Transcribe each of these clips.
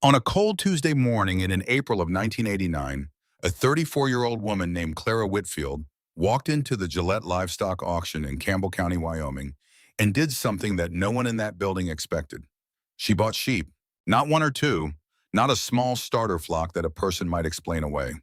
On a cold Tuesday morning in April of 1989, a 34-year-old woman named Clara Whitfield walked into the Gillette Livestock Auction in Campbell County, Wyoming, and did something that no one in that building expected. She bought sheep, not one or two, not a small starter flock that a person might explain away.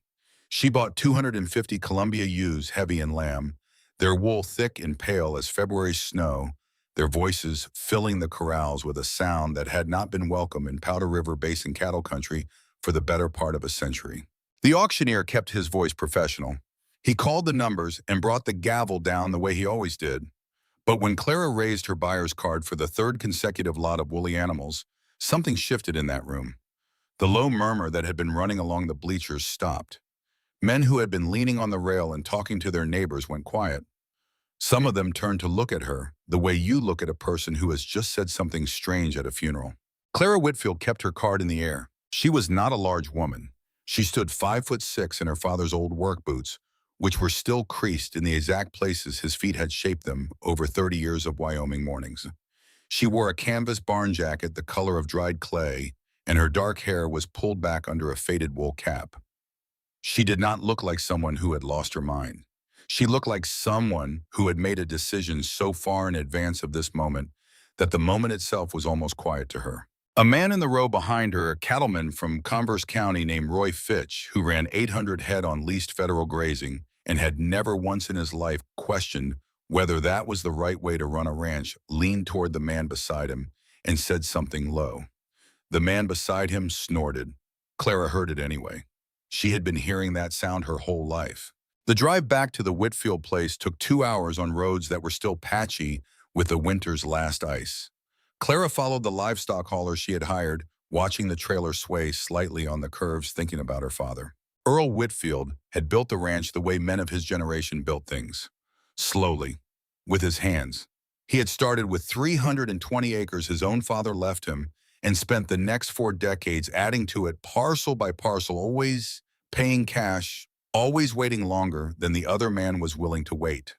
She bought 250 Columbia ewes heavy in lamb, their wool thick and pale as February snow, their voices filling the corrals with a sound that had not been welcome in Powder River Basin cattle country for the better part of a century. The auctioneer kept his voice professional. He called the numbers and brought the gavel down the way he always did. But when Clara raised her buyer's card for the third consecutive lot of woolly animals, something shifted in that room. The low murmur that had been running along the bleachers stopped. Men who had been leaning on the rail and talking to their neighbors went quiet. Some of them turned to look at her, the way you look at a person who has just said something strange at a funeral. Clara Whitfield kept her card in the air. She was not a large woman. She stood 5'6" in her father's old work boots, which were still creased in the exact places his feet had shaped them over 30 years of Wyoming mornings. She wore a canvas barn jacket the color of dried clay, and her dark hair was pulled back under a faded wool cap. She did not look like someone who had lost her mind. She looked like someone who had made a decision so far in advance of this moment that the moment itself was almost quiet to her. A man in the row behind her, a cattleman from Converse County named Roy Fitch, who ran 800 head on leased federal grazing and had never once in his life questioned whether that was the right way to run a ranch, leaned toward the man beside him and said something low. The man beside him snorted. Clara heard it anyway. She had been hearing that sound her whole life. The drive back to the Whitfield place took 2 hours on roads that were still patchy with the winter's last ice. Clara followed the livestock hauler she had hired, watching the trailer sway slightly on the curves, thinking about her father. Earl Whitfield had built the ranch the way men of his generation built things. Slowly, with his hands. He had started with 320 acres his own father left him and spent the next 4 decades adding to it parcel by parcel, always paying cash, always waiting longer than the other man was willing to wait.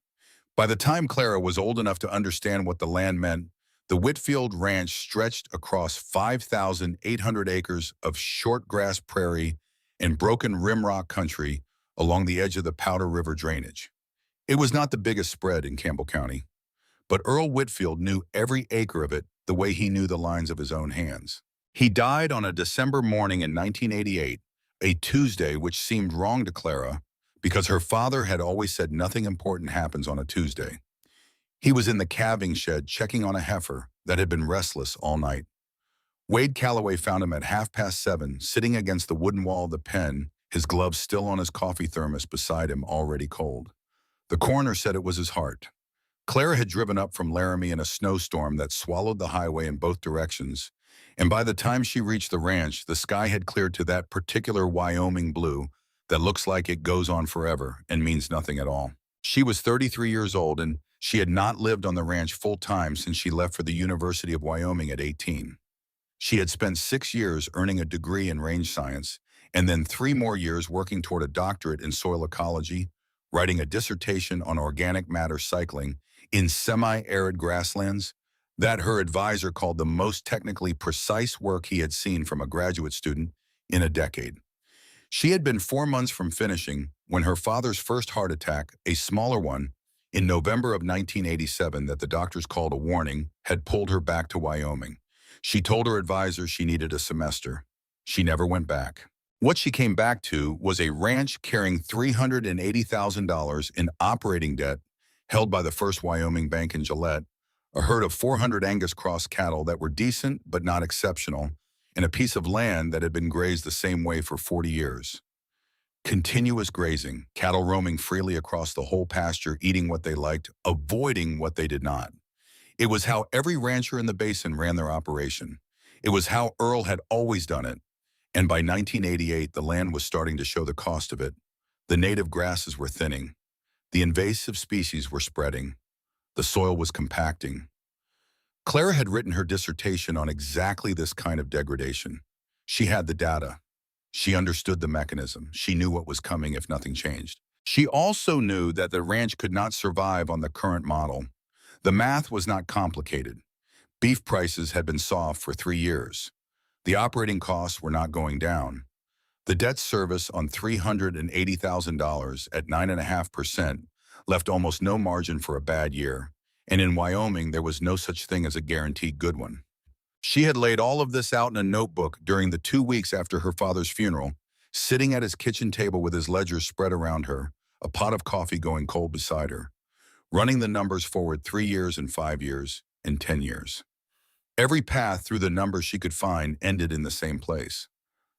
By the time Clara was old enough to understand what the land meant, the Whitfield Ranch stretched across 5,800 acres of short grass prairie and broken rimrock country along the edge of the Powder River drainage. It was not the biggest spread in Campbell County, but Earl Whitfield knew every acre of it the way he knew the lines of his own hands. He died on a December morning in 1988, a Tuesday which seemed wrong to Clara because her father had always said nothing important happens on a Tuesday. He was in the calving shed checking on a heifer that had been restless all night. Wade Calloway found him at 7:30, sitting against the wooden wall of the pen, his gloves still on his coffee thermos beside him, already cold. The coroner said it was his heart. Clara had driven up from Laramie in a snowstorm that swallowed the highway in both directions, and by the time she reached the ranch, the sky had cleared to that particular Wyoming blue that looks like it goes on forever and means nothing at all. She was 33 years old, and she had not lived on the ranch full-time since she left for the University of Wyoming at 18. She had spent 6 years earning a degree in range science, and then 3 more years working toward a doctorate in soil ecology, writing a dissertation on organic matter cycling in semi-arid grasslands, that her advisor called the most technically precise work he had seen from a graduate student in a decade. She had been 4 months from finishing when her father's first heart attack, a smaller one, in November of 1987 that the doctors called a warning, had pulled her back to Wyoming. She told her advisor she needed a semester. She never went back. What she came back to was a ranch carrying $380,000 in operating debt held by the First Wyoming Bank in Gillette, a herd of 400 Angus cross cattle that were decent but not exceptional, and a piece of land that had been grazed the same way for 40 years. Continuous grazing, cattle roaming freely across the whole pasture, eating what they liked, avoiding what they did not. It was how every rancher in the basin ran their operation. It was how Earl had always done it. And by 1988, the land was starting to show the cost of it. The native grasses were thinning. The invasive species were spreading. The soil was compacting. Clara had written her dissertation on exactly this kind of degradation. She had the data. She understood the mechanism. She knew what was coming if nothing changed. She also knew that the ranch could not survive on the current model. The math was not complicated. Beef prices had been soft for 3 years. The operating costs were not going down. The debt service on $380,000 at 9.5% left almost no margin for a bad year, and in Wyoming there was no such thing as a guaranteed good one. She had laid all of this out in a notebook during the 2 weeks after her father's funeral, sitting at his kitchen table with his ledgers spread around her, a pot of coffee going cold beside her, running the numbers forward 3 years and 5 years and 10 years. Every path through the numbers she could find ended in the same place.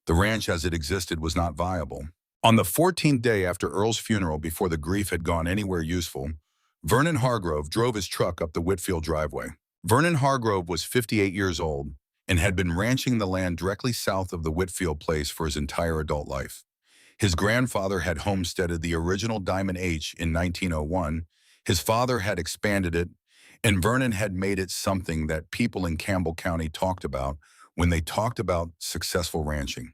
The ranch as it existed was not viable. On the 14th day after Earl's funeral, before the grief had gone anywhere useful, Vernon Hargrove drove his truck up the Whitfield driveway. Vernon Hargrove was 58 years old and had been ranching the land directly south of the Whitfield place for his entire adult life. His grandfather had homesteaded the original Diamond H in 1901, his father had expanded it, and Vernon had made it something that people in Campbell County talked about when they talked about successful ranching.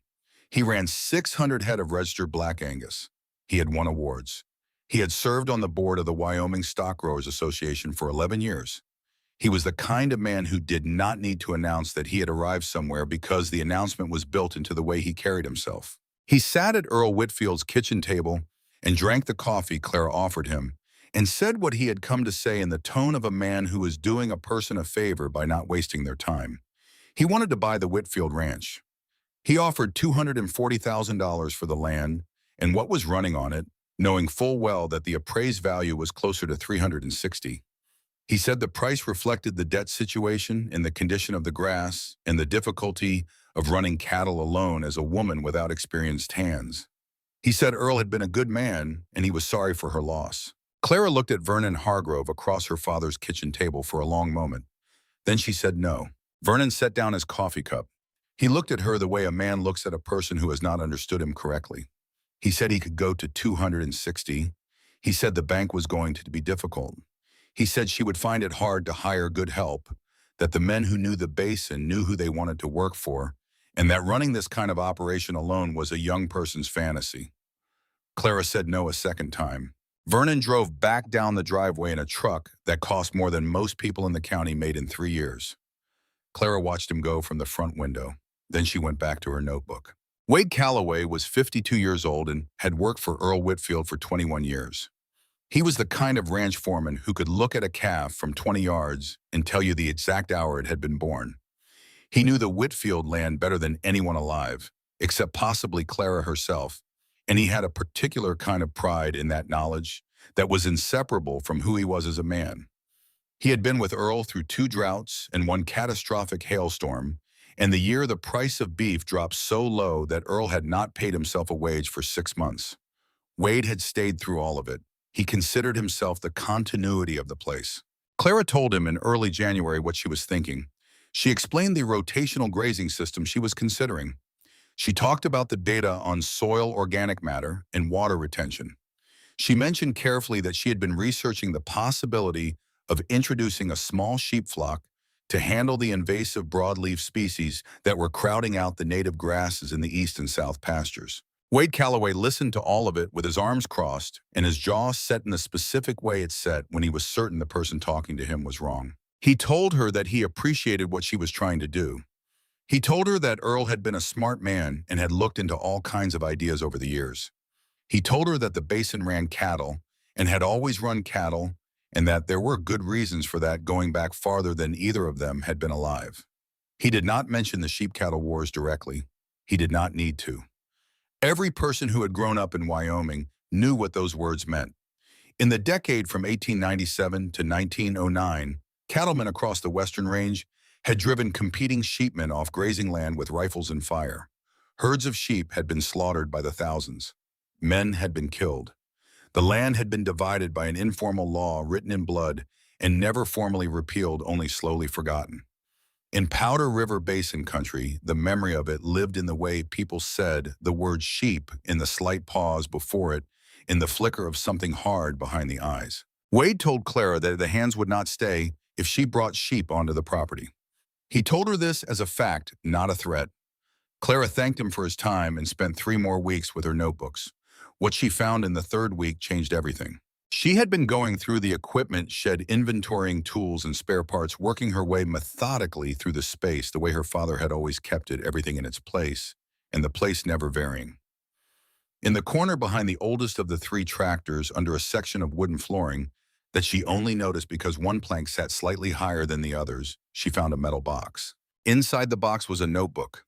He ran 600 head of registered Black Angus. He had won awards. He had served on the board of the Wyoming Stock Growers Association for 11 years. He was the kind of man who did not need to announce that he had arrived somewhere because the announcement was built into the way he carried himself. He sat at Earl Whitfield's kitchen table and drank the coffee Clara offered him and said what he had come to say in the tone of a man who was doing a person a favor by not wasting their time. He wanted to buy the Whitfield Ranch. He offered $240,000 for the land and what was running on it, knowing full well that the appraised value was closer to $360,000. He said the price reflected the debt situation and the condition of the grass and the difficulty of running cattle alone as a woman without experienced hands. He said Earl had been a good man and he was sorry for her loss. Clara looked at Vernon Hargrove across her father's kitchen table for a long moment. Then she said no. Vernon set down his coffee cup. He looked at her the way a man looks at a person who has not understood him correctly. He said he could go to 260. He said the bank was going to be difficult. He said she would find it hard to hire good help, that the men who knew the basin knew who they wanted to work for, and that running this kind of operation alone was a young person's fantasy. Clara said no a second time. Vernon drove back down the driveway in a truck that cost more than most people in the county made in 3 years. Clara watched him go from the front window. Then she went back to her notebook. Wade Calloway was 52 years old and had worked for Earl Whitfield for 21 years. He was the kind of ranch foreman who could look at a calf from 20 yards and tell you the exact hour it had been born. He knew the Whitfield land better than anyone alive, except possibly Clara herself, and he had a particular kind of pride in that knowledge that was inseparable from who he was as a man. He had been with Earl through 2 droughts and 1 catastrophic hailstorm, and the year the price of beef dropped so low that Earl had not paid himself a wage for 6 months. Wade had stayed through all of it. He considered himself the continuity of the place. Clara told him in early January what she was thinking. She explained the rotational grazing system she was considering. She talked about the data on soil organic matter and water retention. She mentioned carefully that she had been researching the possibility of introducing a small sheep flock to handle the invasive broadleaf species that were crowding out the native grasses in the east and south pastures. Wade Calloway listened to all of it with his arms crossed and his jaw set in the specific way it set when he was certain the person talking to him was wrong. He told her that he appreciated what she was trying to do. He told her that Earl had been a smart man and had looked into all kinds of ideas over the years. He told her that the basin ran cattle and had always run cattle and that there were good reasons for that going back farther than either of them had been alive. He did not mention the sheep-cattle wars directly. He did not need to. Every person who had grown up in Wyoming knew what those words meant. In the decade from 1897 to 1909, cattlemen across the Western Range had driven competing sheepmen off grazing land with rifles and fire. Herds of sheep had been slaughtered by the thousands. Men had been killed. The land had been divided by an informal law written in blood and never formally repealed, only slowly forgotten. In Powder River Basin country, the memory of it lived in the way people said the word sheep in the slight pause before it, in the flicker of something hard behind the eyes. Wade told Clara that the hands would not stay if she brought sheep onto the property. He told her this as a fact, not a threat. Clara thanked him for his time and spent 3 more weeks with her notebooks. What she found in the 3rd week changed everything. She had been going through the equipment shed, inventorying tools and spare parts, working her way methodically through the space the way her father had always kept it, everything in its place, and the place never varying. In the corner behind the oldest of the three tractors, under a section of wooden flooring that she only noticed because one plank sat slightly higher than the others, she found a metal box. Inside the box was a notebook,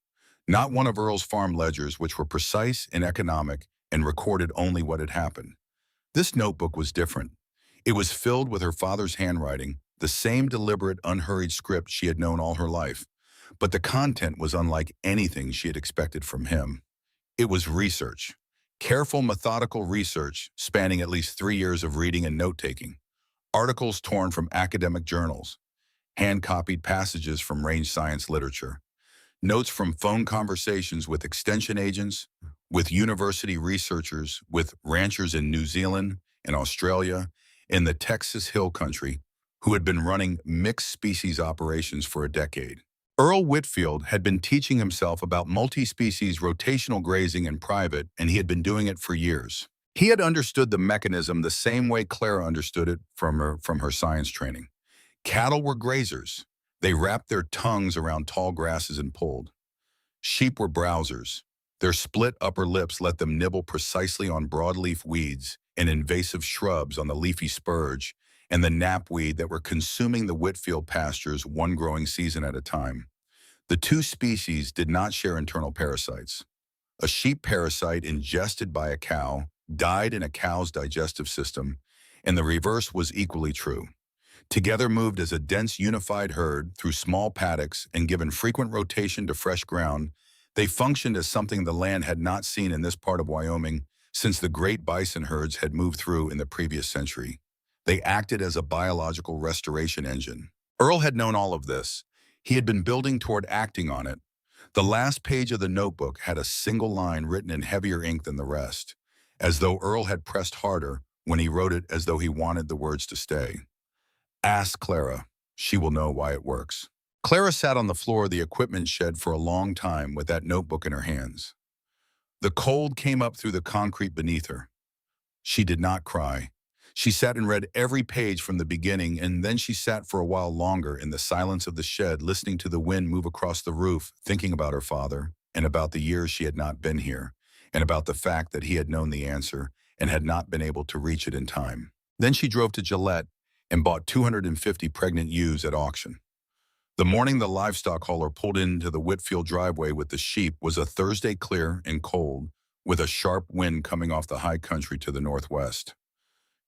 not one of Earl's farm ledgers, which were precise and economic and recorded only what had happened. This notebook was different. It was filled with her father's handwriting, the same deliberate, unhurried script she had known all her life. But the content was unlike anything she had expected from him. It was research. Careful, methodical research spanning at least 3 years of reading and note-taking. Articles torn from academic journals. Hand-copied passages from range science literature. Notes from phone conversations with extension agents, with university researchers, with ranchers in New Zealand and Australia, in the Texas Hill Country, who had been running mixed species operations for a decade. Earl Whitfield had been teaching himself about multi-species rotational grazing in private, and he had been doing it for years. He had understood the mechanism the same way Clara understood it from her science training. Cattle were grazers. They wrapped their tongues around tall grasses and pulled. Sheep were browsers. Their split upper lips let them nibble precisely on broadleaf weeds and invasive shrubs on the leafy spurge and the knapweed that were consuming the Whitfield pastures one growing season at a time. The two species did not share internal parasites. A sheep parasite ingested by a cow died in a cow's digestive system, and the reverse was equally true. Together moved as a dense unified herd through small paddocks and given frequent rotation to fresh ground, they functioned as something the land had not seen in this part of Wyoming since the great bison herds had moved through in the previous century. They acted as a biological restoration engine. Earl had known all of this. He had been building toward acting on it. The last page of the notebook had a single line written in heavier ink than the rest, as though Earl had pressed harder when he wrote it, as though he wanted the words to stay. Ask Clara. She will know why it works. Clara sat on the floor of the equipment shed for a long time with that notebook in her hands. The cold came up through the concrete beneath her. She did not cry. She sat and read every page from the beginning, and then she sat for a while longer in the silence of the shed, listening to the wind move across the roof, thinking about her father, and about the years she had not been here, and about the fact that he had known the answer and had not been able to reach it in time. Then she drove to Gillette and bought 250 pregnant ewes at auction. The morning the livestock hauler pulled into the Whitfield driveway with the sheep was a Thursday, clear and cold, with a sharp wind coming off the high country to the northwest.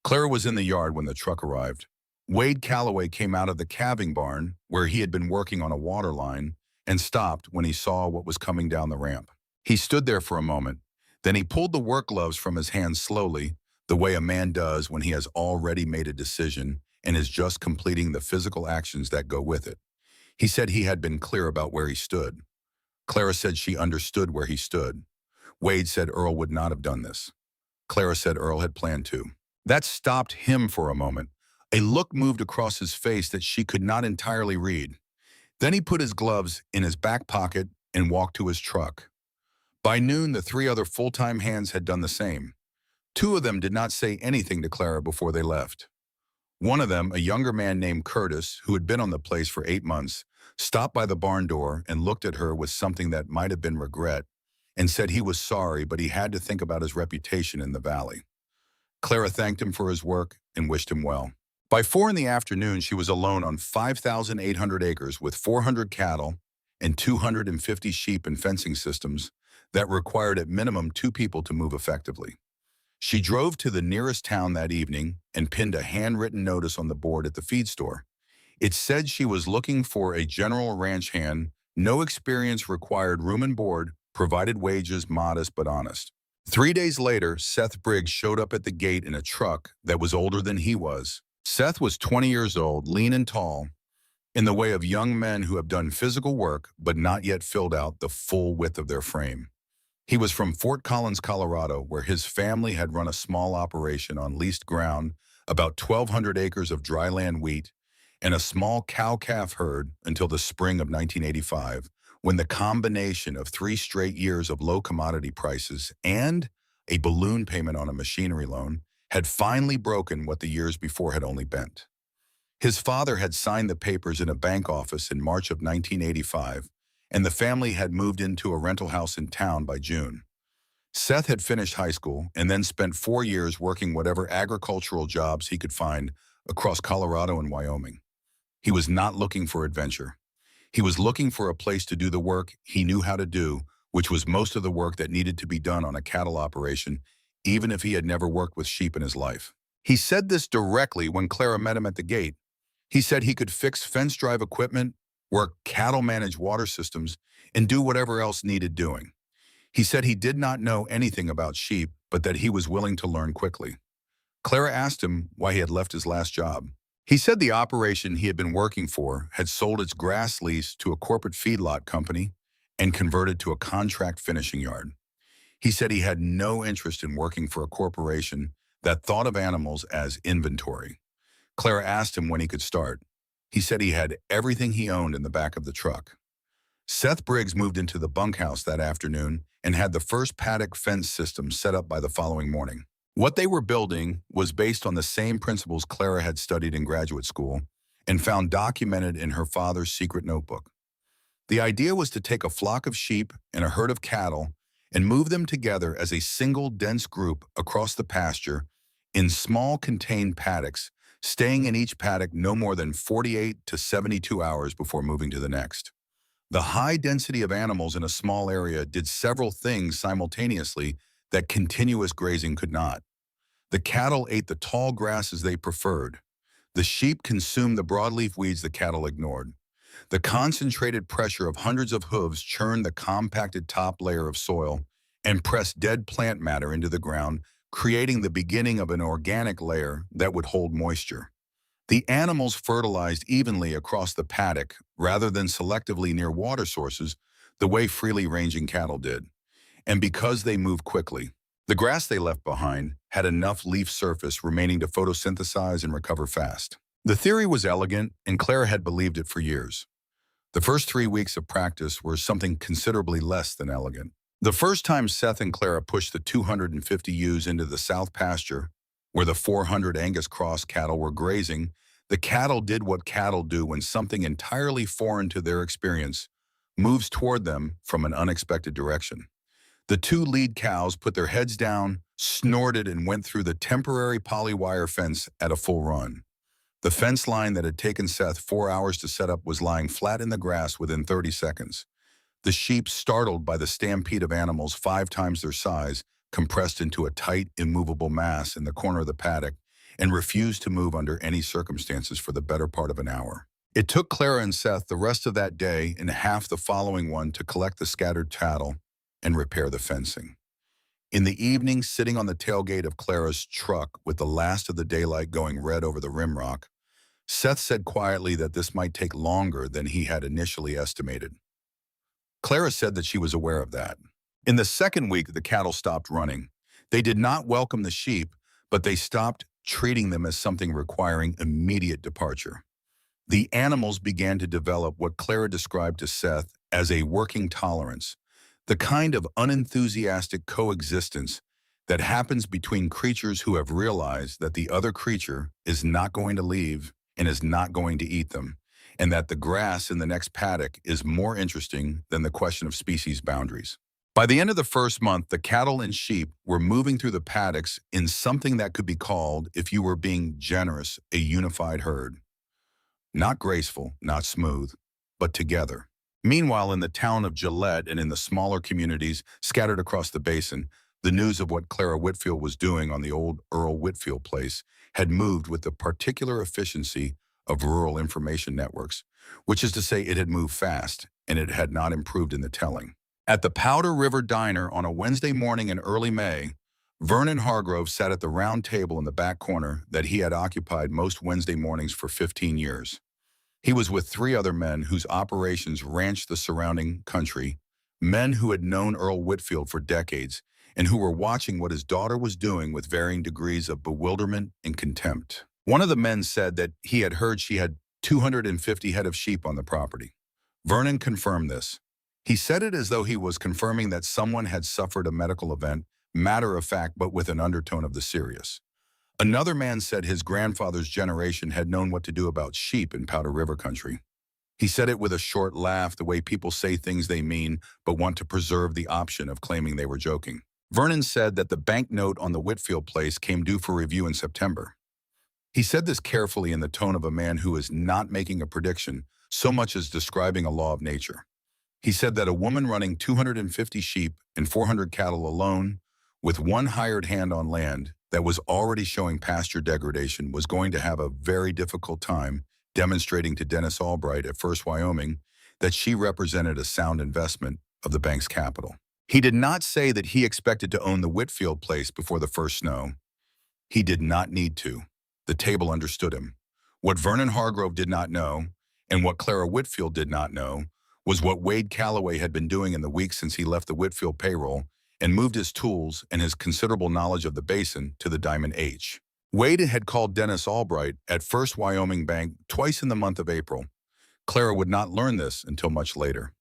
Clara was in the yard when the truck arrived. Wade Calloway came out of the calving barn, where he had been working on a water line, and stopped when he saw what was coming down the ramp. He stood there for a moment. Then he pulled the work gloves from his hands slowly, the way a man does when he has already made a decision and is just completing the physical actions that go with it. He said he had been clear about where he stood. Clara said she understood where he stood. Wade said Earl would not have done this. Clara said Earl had planned to. That stopped him for a moment. A look moved across his face that she could not entirely read. Then he put his gloves in his back pocket and walked to his truck. By noon, the three other full-time hands had done the same. Two of them did not say anything to Clara before they left. One of them, a younger man named Curtis, who had been on the place for 8 months, stopped by the barn door and looked at her with something that might have been regret, and said he was sorry, but he had to think about his reputation in the valley. Clara thanked him for his work and wished him well. By 4 in the afternoon, she was alone on 5,800 acres with 400 cattle and 250 sheep and fencing systems that required at minimum 2 people to move effectively. She drove to the nearest town that evening and pinned a handwritten notice on the board at the feed store. It said she was looking for a general ranch hand, no experience required, room and board, provided wages modest but honest. 3 days later, Seth Briggs showed up at the gate in a truck that was older than he was. Seth was 20 years old, lean and tall, in the way of young men who have done physical work but not yet filled out the full width of their frame. He was from Fort Collins, Colorado, where his family had run a small operation on leased ground, about 1,200 acres of dryland wheat, and a small cow-calf herd until the spring of 1985, when the combination of 3 straight years of low commodity prices and a balloon payment on a machinery loan had finally broken what the years before had only bent. His father had signed the papers in a bank office in March of 1985, and the family had moved into a rental house in town by June. Seth had finished high school and then spent 4 years working whatever agricultural jobs he could find across Colorado and Wyoming. He was not looking for adventure. He was looking for a place to do the work he knew how to do, which was most of the work that needed to be done on a cattle operation, even if he had never worked with sheep in his life. He said this directly when Clara met him at the gate. He said he could fix fence drive equipment, work cattle manage water systems, and do whatever else needed doing. He said he did not know anything about sheep, but that he was willing to learn quickly. Clara asked him why he had left his last job. He said the operation he had been working for had sold its grass lease to a corporate feedlot company and converted to a contract finishing yard. He said he had no interest in working for a corporation that thought of animals as inventory. Clara asked him when he could start. He said he had everything he owned in the back of the truck. Seth Briggs moved into the bunkhouse that afternoon and had the first paddock fence system set up by the following morning. What they were building was based on the same principles Clara had studied in graduate school and found documented in her father's secret notebook. The idea was to take a flock of sheep and a herd of cattle and move them together as a single dense group across the pasture in small contained paddocks, staying in each paddock no more than 48 to 72 hours before moving to the next. The high density of animals in a small area did several things simultaneously that continuous grazing could not. The cattle ate the tall grasses they preferred. The sheep consumed the broadleaf weeds the cattle ignored. The concentrated pressure of hundreds of hooves churned the compacted top layer of soil and pressed dead plant matter into the ground, creating the beginning of an organic layer that would hold moisture. The animals fertilized evenly across the paddock rather than selectively near water sources the way freely ranging cattle did. And because they moved quickly, the grass they left behind had enough leaf surface remaining to photosynthesize and recover fast. The theory was elegant, and Clara had believed it for years. The first 3 weeks of practice were something considerably less than elegant. The first time Seth and Clara pushed the 250 ewes into the south pasture, where the 400 Angus cross cattle were grazing, the cattle did what cattle do when something entirely foreign to their experience moves toward them from an unexpected direction. The two lead cows put their heads down, snorted, and went through the temporary polywire fence at a full run. The fence line that had taken Seth 4 hours to set up was lying flat in the grass within 30 seconds. The sheep, startled by the stampede of animals 5 times their size, compressed into a tight, immovable mass in the corner of the paddock and refused to move under any circumstances for the better part of an hour. It took Clara and Seth the rest of that day and half the following one to collect the scattered cattle and repair the fencing. In the evening, sitting on the tailgate of Clara's truck with the last of the daylight going red over the rimrock, Seth said quietly that this might take longer than he had initially estimated. Clara said that she was aware of that. In the second week, the cattle stopped running. They did not welcome the sheep, but they stopped treating them as something requiring immediate departure. The animals began to develop what Clara described to Seth as a working tolerance, the kind of unenthusiastic coexistence that happens between creatures who have realized that the other creature is not going to leave and is not going to eat them, and that the grass in the next paddock is more interesting than the question of species boundaries. By the end of the first month, the cattle and sheep were moving through the paddocks in something that could be called, if you were being generous, a unified herd. Not graceful, not smooth, but together. Meanwhile, in the town of Gillette and in the smaller communities scattered across the basin, the news of what Clara Whitfield was doing on the old Earl Whitfield place had moved with the particular efficiency of rural information networks, which is to say it had moved fast, and it had not improved in the telling. At the Powder River Diner on a Wednesday morning in early May, Vernon Hargrove sat at the round table in the back corner that he had occupied most Wednesday mornings for 15 years. He was with 3 other men whose operations ranched the surrounding country, men who had known Earl Whitfield for decades and who were watching what his daughter was doing with varying degrees of bewilderment and contempt. One of the men said that he had heard she had 250 head of sheep on the property. Vernon confirmed this. He said it as though he was confirming that someone had suffered a medical event, matter of fact, but with an undertone of the serious. Another man said his grandfather's generation had known what to do about sheep in Powder River country. He said it with a short laugh, the way people say things they mean but want to preserve the option of claiming they were joking. Vernon said that the banknote on the Whitfield place came due for review in September. He said this carefully in the tone of a man who is not making a prediction so much as describing a law of nature. He said that a woman running 250 sheep and 400 cattle alone, with one hired hand on land that was already showing pasture degradation, was going to have a very difficult time demonstrating to Dennis Albright at First Wyoming that she represented a sound investment of the bank's capital. He did not say that he expected to own the Whitfield place before the first snow. He did not need to. The table understood him. What Vernon Hargrove did not know, and what Clara Whitfield did not know, was what Wade Calloway had been doing in the weeks since he left the Whitfield payroll and moved his tools and his considerable knowledge of the basin to the Diamond H. Wade had called Dennis Albright at First Wyoming Bank twice in the month of April. Clara would not learn this until much later.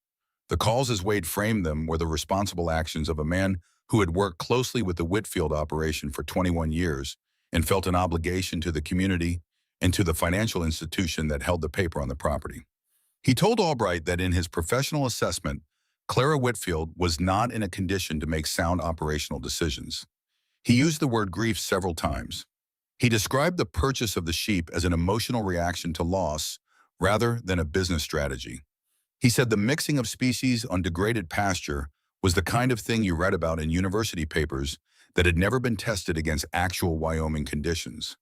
The calls as Wade framed them were the responsible actions of a man who had worked closely with the Whitfield operation for 21 years and felt an obligation to the community and to the financial institution that held the paper on the property. He told Albright that in his professional assessment, Clara Whitfield was not in a condition to make sound operational decisions. He used the word grief several times. He described the purchase of the sheep as an emotional reaction to loss rather than a business strategy. He said the mixing of species on degraded pasture was the kind of thing you read about in university papers that had never been tested against actual Wyoming conditions.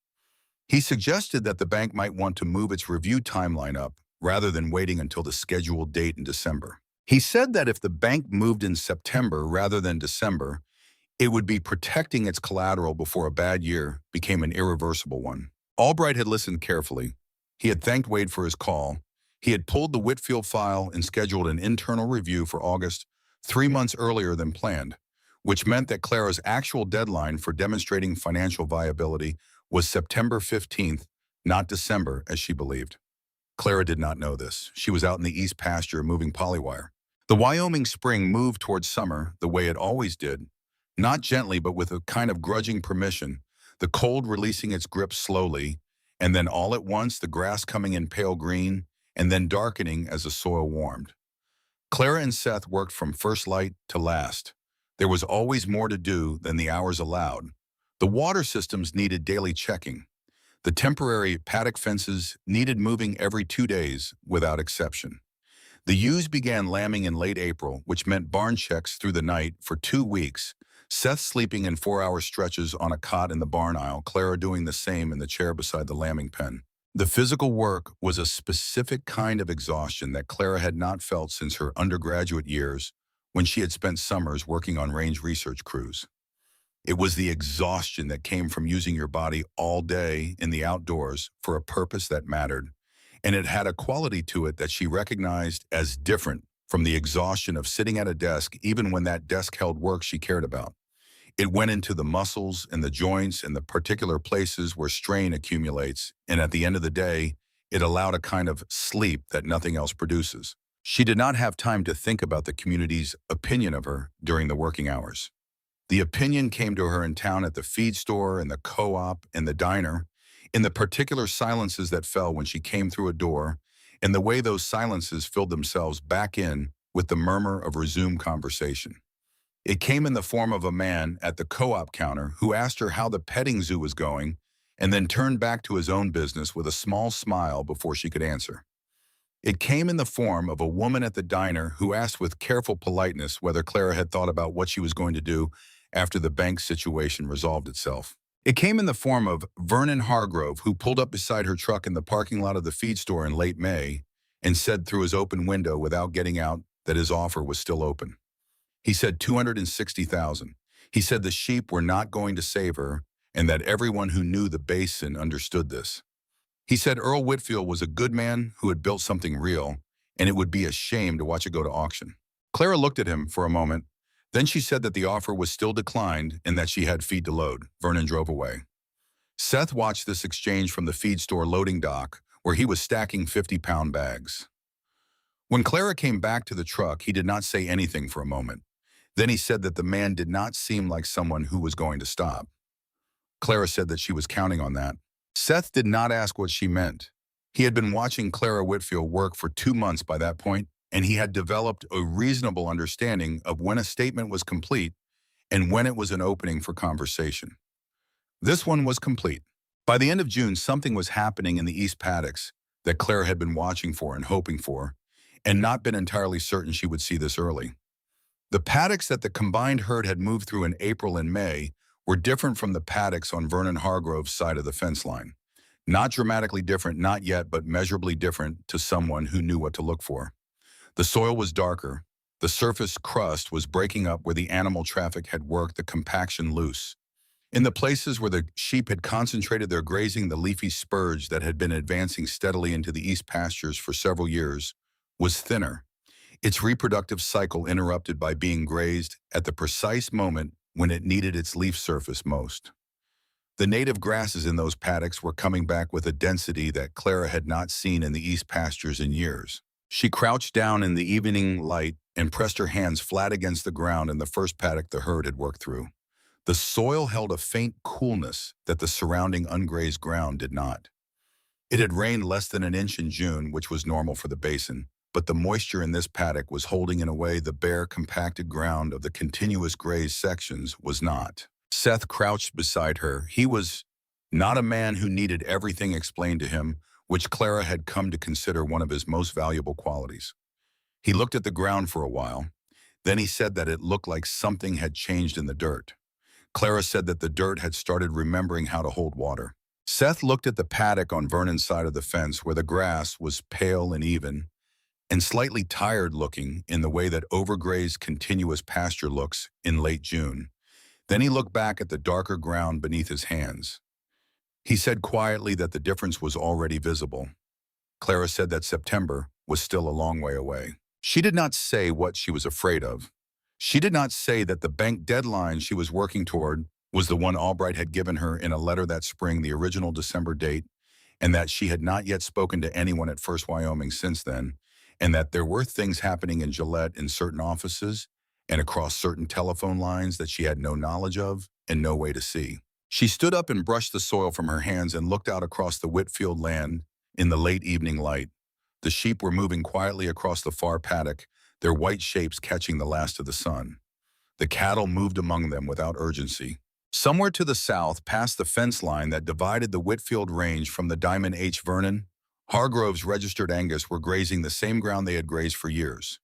He suggested that the bank might want to move its review timeline up rather than waiting until the scheduled date in December. He said that if the bank moved in September rather than December, it would be protecting its collateral before a bad year became an irreversible one. Albright had listened carefully. He had thanked Wade for his call. He had pulled the Whitfield file and scheduled an internal review for August, 3 months earlier than planned, which meant that Clara's actual deadline for demonstrating financial viability was September 15th, not December, as she believed. Clara did not know this. She was out in the east pasture moving polywire. The Wyoming spring moved towards summer the way it always did, not gently but with a kind of grudging permission, the cold releasing its grip slowly, and then all at once the grass coming in pale green, and then darkening as the soil warmed. Clara and Seth worked from first light to last. There was always more to do than the hours allowed. The water systems needed daily checking. The temporary paddock fences needed moving every 2 days without exception. The ewes began lambing in late April, which meant barn checks through the night for 2 weeks, Seth sleeping in 4-hour stretches on a cot in the barn aisle, Clara doing the same in the chair beside the lambing pen. The physical work was a specific kind of exhaustion that Clara had not felt since her undergraduate years when she had spent summers working on range research crews. It was the exhaustion that came from using your body all day in the outdoors for a purpose that mattered, and it had a quality to it that she recognized as different from the exhaustion of sitting at a desk even when that desk held work she cared about. It went into the muscles and the joints and the particular places where strain accumulates, and at the end of the day, it allowed a kind of sleep that nothing else produces. She did not have time to think about the community's opinion of her during the working hours. The opinion came to her in town at the feed store and the co-op and the diner, in the particular silences that fell when she came through a door, and the way those silences filled themselves back in with the murmur of resumed conversation. It came in the form of a man at the co-op counter who asked her how the petting zoo was going and then turned back to his own business with a small smile before she could answer. It came in the form of a woman at the diner who asked with careful politeness whether Clara had thought about what she was going to do after the bank situation resolved itself. It came in the form of Vernon Hargrove, who pulled up beside her truck in the parking lot of the feed store in late May and said through his open window without getting out that his offer was still open. He said $260,000. He said the sheep were not going to save her and that everyone who knew the basin understood this. He said Earl Whitfield was a good man who had built something real, and it would be a shame to watch it go to auction. Clara looked at him for a moment. Then she said that the offer was still declined and that she had feed to load. Vernon drove away. Seth watched this exchange from the feed store loading dock, where he was stacking 50-pound bags. When Clara came back to the truck, he did not say anything for a moment. Then he said that the man did not seem like someone who was going to stop. Clara said that she was counting on that. Seth did not ask what she meant. He had been watching Clara Whitfield work for 2 months by that point, and he had developed a reasonable understanding of when a statement was complete and when it was an opening for conversation. This one was complete. By the end of June, something was happening in the East Paddocks that Clara had been watching for and hoping for, and not been entirely certain she would see this early. The paddocks that the combined herd had moved through in April and May were different from the paddocks on Vernon Hargrove's side of the fence line. Not dramatically different, not yet, but measurably different to someone who knew what to look for. The soil was darker. The surface crust was breaking up where the animal traffic had worked the compaction loose. In the places where the sheep had concentrated their grazing, the leafy spurge that had been advancing steadily into the east pastures for several years was thinner, its reproductive cycle interrupted by being grazed at the precise moment when it needed its leaf surface most. The native grasses in those paddocks were coming back with a density that Clara had not seen in the east pastures in years. She crouched down in the evening light and pressed her hands flat against the ground in the first paddock the herd had worked through. The soil held a faint coolness that the surrounding ungrazed ground did not. It had rained less than an inch in June, which was normal for the basin, but the moisture in this paddock was holding in a way the bare, compacted ground of the continuous grazed sections was not. Seth crouched beside her. He was not a man who needed everything explained to him, which Clara had come to consider one of his most valuable qualities. He looked at the ground for a while. Then he said that it looked like something had changed in the dirt. Clara said that the dirt had started remembering how to hold water. Seth looked at the paddock on Vernon's side of the fence where the grass was pale and even, and slightly tired-looking in the way that overgrazed continuous pasture looks in late June. Then he looked back at the darker ground beneath his hands. He said quietly that the difference was already visible. Clara said that September was still a long way away. She did not say what she was afraid of. She did not say that the bank deadline she was working toward was the one Albright had given her in a letter that spring, the original December date, and that she had not yet spoken to anyone at First Wyoming since then, and that there were things happening in Gillette in certain offices and across certain telephone lines that she had no knowledge of and no way to see. She stood up and brushed the soil from her hands and looked out across the Whitfield land in the late evening light. The sheep were moving quietly across the far paddock, their white shapes catching the last of the sun. The cattle moved among them without urgency. Somewhere to the south, past the fence line that divided the Whitfield range from the Diamond H. Vernon, Hargrove's registered Angus were grazing the same ground they had grazed for years.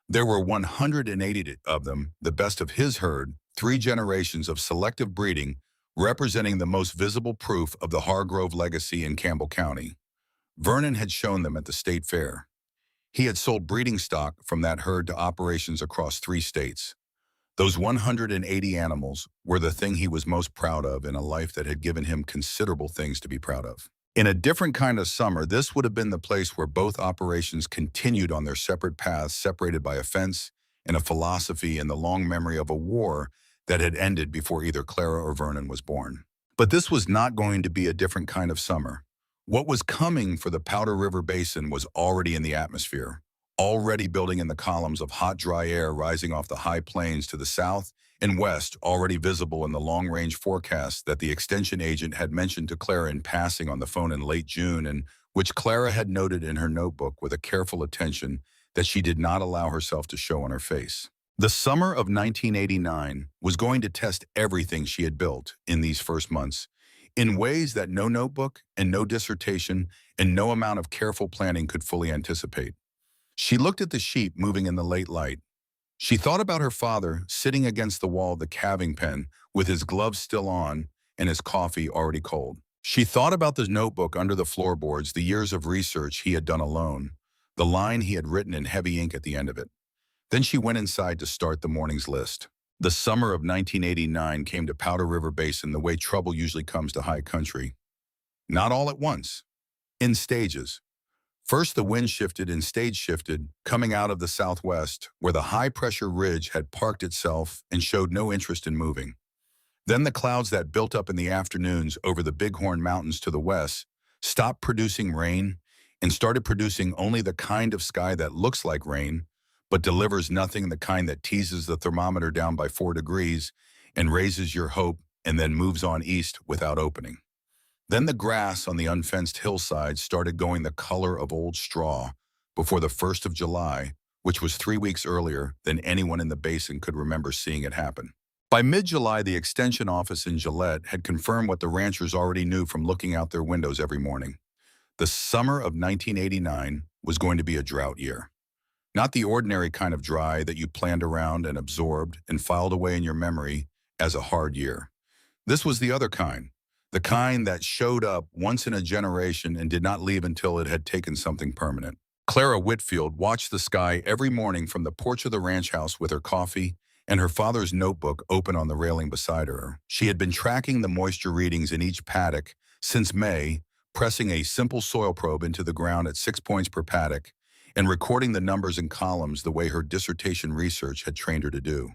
There were 180 of them, the best of his herd, 3 generations of selective breeding, representing the most visible proof of the Hargrove legacy in Campbell County. Vernon had shown them at the state fair. He had sold breeding stock from that herd to operations across 3 states. Those 180 animals were the thing he was most proud of in a life that had given him considerable things to be proud of. In a different kind of summer, this would have been the place where both operations continued on their separate paths, separated by a fence and a philosophy and the long memory of a war that had ended before either Clara or Vernon was born. But this was not going to be a different kind of summer. What was coming for the Powder River Basin was already in the atmosphere, already building in the columns of hot, dry air rising off the high plains to the south and west, already visible in the long-range forecast that the extension agent had mentioned to Clara in passing on the phone in late June, and which Clara had noted in her notebook with a careful attention that she did not allow herself to show on her face. The summer of 1989 was going to test everything she had built in these first months, in ways that no notebook and no dissertation and no amount of careful planning could fully anticipate. She looked at the sheep moving in the late light. She thought about her father sitting against the wall of the calving pen with his gloves still on and his coffee already cold. She thought about the notebook under the floorboards, the years of research he had done alone, the line he had written in heavy ink at the end of it. Then she went inside to start the morning's list. The summer of 1989 came to Powder River Basin the way trouble usually comes to high country. Not all at once, in stages. First, the wind shifted and stage shifted, coming out of the southwest, where the high-pressure ridge had parked itself and showed no interest in moving. Then the clouds that built up in the afternoons over the Bighorn Mountains to the west stopped producing rain and started producing only the kind of sky that looks like rain, but delivers nothing, the kind that teases the thermometer down by 4 degrees and raises your hope and then moves on east without opening. Then the grass on the unfenced hillside started going the color of old straw before the 1st of July, which was 3 weeks earlier than anyone in the basin could remember seeing it happen. By mid-July, the extension office in Gillette had confirmed what the ranchers already knew from looking out their windows every morning. The summer of 1989 was going to be a drought year. Not the ordinary kind of dry that you planned around and absorbed and filed away in your memory as a hard year. This was the other kind, the kind that showed up once in a generation and did not leave until it had taken something permanent. Clara Whitfield watched the sky every morning from the porch of the ranch house with her coffee and her father's notebook open on the railing beside her. She had been tracking the moisture readings in each paddock since May, pressing a simple soil probe into the ground at 6 points per paddock and recording the numbers in columns the way her dissertation research had trained her to do.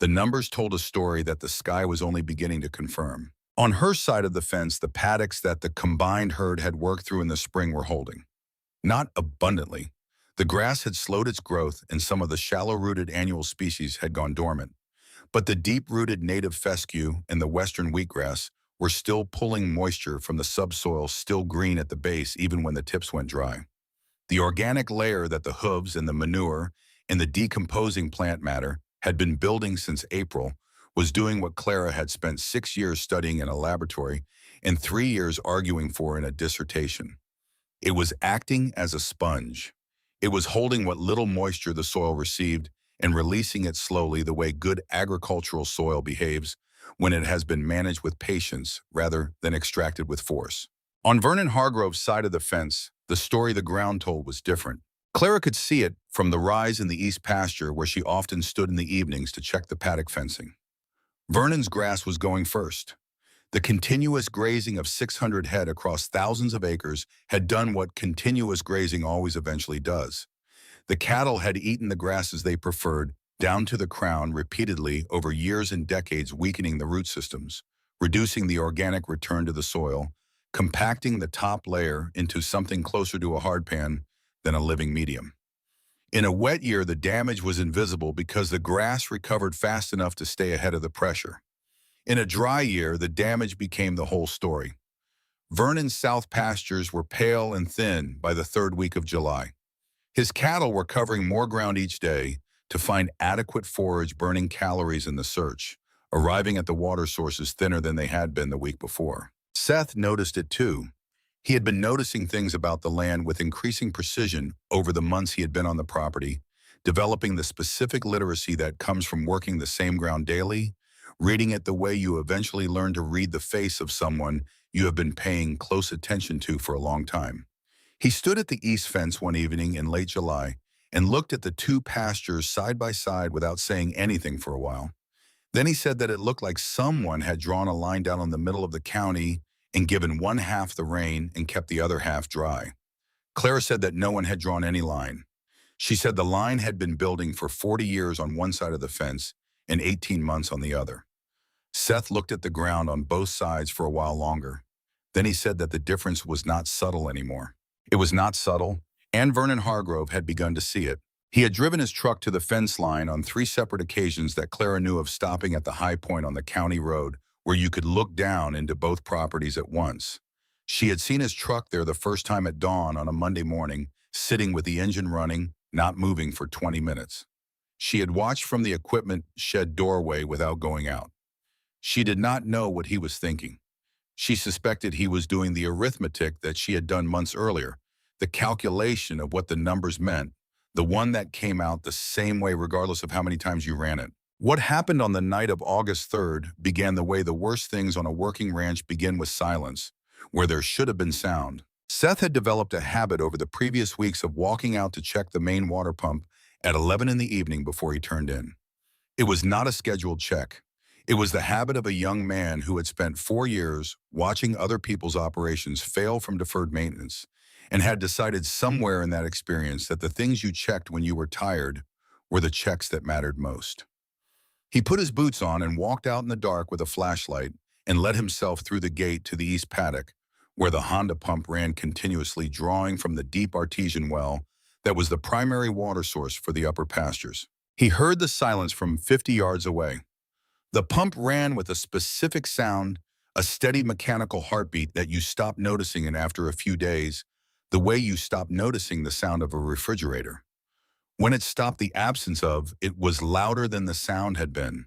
The numbers told a story that the sky was only beginning to confirm. On her side of the fence, the paddocks that the combined herd had worked through in the spring were holding. Not abundantly. The grass had slowed its growth and some of the shallow-rooted annual species had gone dormant. But the deep-rooted native fescue and the western wheatgrass were still pulling moisture from the subsoil still green at the base even when the tips went dry. The organic layer that the hooves and the manure and the decomposing plant matter had been building since April was doing what Clara had spent 6 years studying in a laboratory and 3 years arguing for in a dissertation. It was acting as a sponge. It was holding what little moisture the soil received and releasing it slowly the way good agricultural soil behaves when it has been managed with patience rather than extracted with force. On Vernon Hargrove's side of the fence, the story the ground told was different. Clara could see it from the rise in the east pasture where she often stood in the evenings to check the paddock fencing. Vernon's grass was going first. The continuous grazing of 600 head across thousands of acres had done what continuous grazing always eventually does. The cattle had eaten the grasses they preferred down to the crown repeatedly over years and decades, weakening the root systems, reducing the organic return to the soil, compacting the top layer into something closer to a hardpan than a living medium. In a wet year, the damage was invisible because the grass recovered fast enough to stay ahead of the pressure. In a dry year, the damage became the whole story. Vernon's south pastures were pale and thin by the 3rd week of July. His cattle were covering more ground each day to find adequate forage, burning calories in the search, arriving at the water sources thinner than they had been the week before. Seth noticed it too. He had been noticing things about the land with increasing precision over the months he had been on the property, developing the specific literacy that comes from working the same ground daily, reading it the way you eventually learn to read the face of someone you have been paying close attention to for a long time. He stood at the east fence one evening in late July and looked at the two pastures side by side without saying anything for a while. Then he said that it looked like someone had drawn a line down the middle of the county and given one half the rain and kept the other half dry. Clara said that no one had drawn any line. She said the line had been building for 40 years on one side of the fence and 18 months on the other. Seth looked at the ground on both sides for a while longer. Then he said that the difference was not subtle anymore. It was not subtle, and Vernon Hargrove had begun to see it. He had driven his truck to the fence line on 3 separate occasions that Clara knew of, stopping at the high point on the county road where you could look down into both properties at once. She had seen his truck there the first time at dawn on a Monday morning, sitting with the engine running, not moving for 20 minutes. She had watched from the equipment shed doorway without going out. She did not know what he was thinking. She suspected he was doing the arithmetic that she had done months earlier, the calculation of what the numbers meant, the one that came out the same way regardless of how many times you ran it. What happened on the night of August 3rd began the way the worst things on a working ranch begin, with silence, where there should have been sound. Seth had developed a habit over the previous weeks of walking out to check the main water pump at 11 in the evening before he turned in. It was not a scheduled check. It was the habit of a young man who had spent 4 years watching other people's operations fail from deferred maintenance, and had decided somewhere in that experience that the things you checked when you were tired were the checks that mattered most. He put his boots on and walked out in the dark with a flashlight and led himself through the gate to the east paddock, where the Honda pump ran continuously, drawing from the deep artesian well that was the primary water source for the upper pastures. He heard the silence from 50 yards away. The pump ran with a specific sound, a steady mechanical heartbeat that you stopped noticing and after a few days, the way you stopped noticing the sound of a refrigerator. When it stopped the absence of, it was louder than the sound had been.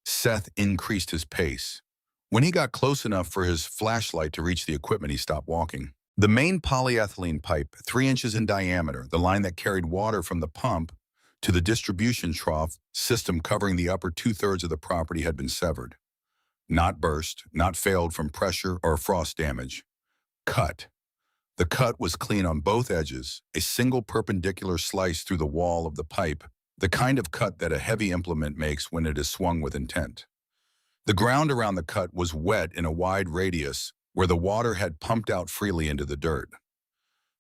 Seth increased his pace. When he got close enough for his flashlight to reach the equipment, he stopped walking. The main polyethylene pipe, 3 inches in diameter, the line that carried water from the pump to the distribution trough system covering the upper two-thirds of the property had been severed. Not burst, not failed from pressure or frost damage. Cut. The cut was clean on both edges, a single perpendicular slice through the wall of the pipe, the kind of cut that a heavy implement makes when it is swung with intent. The ground around the cut was wet in a wide radius where the water had pumped out freely into the dirt.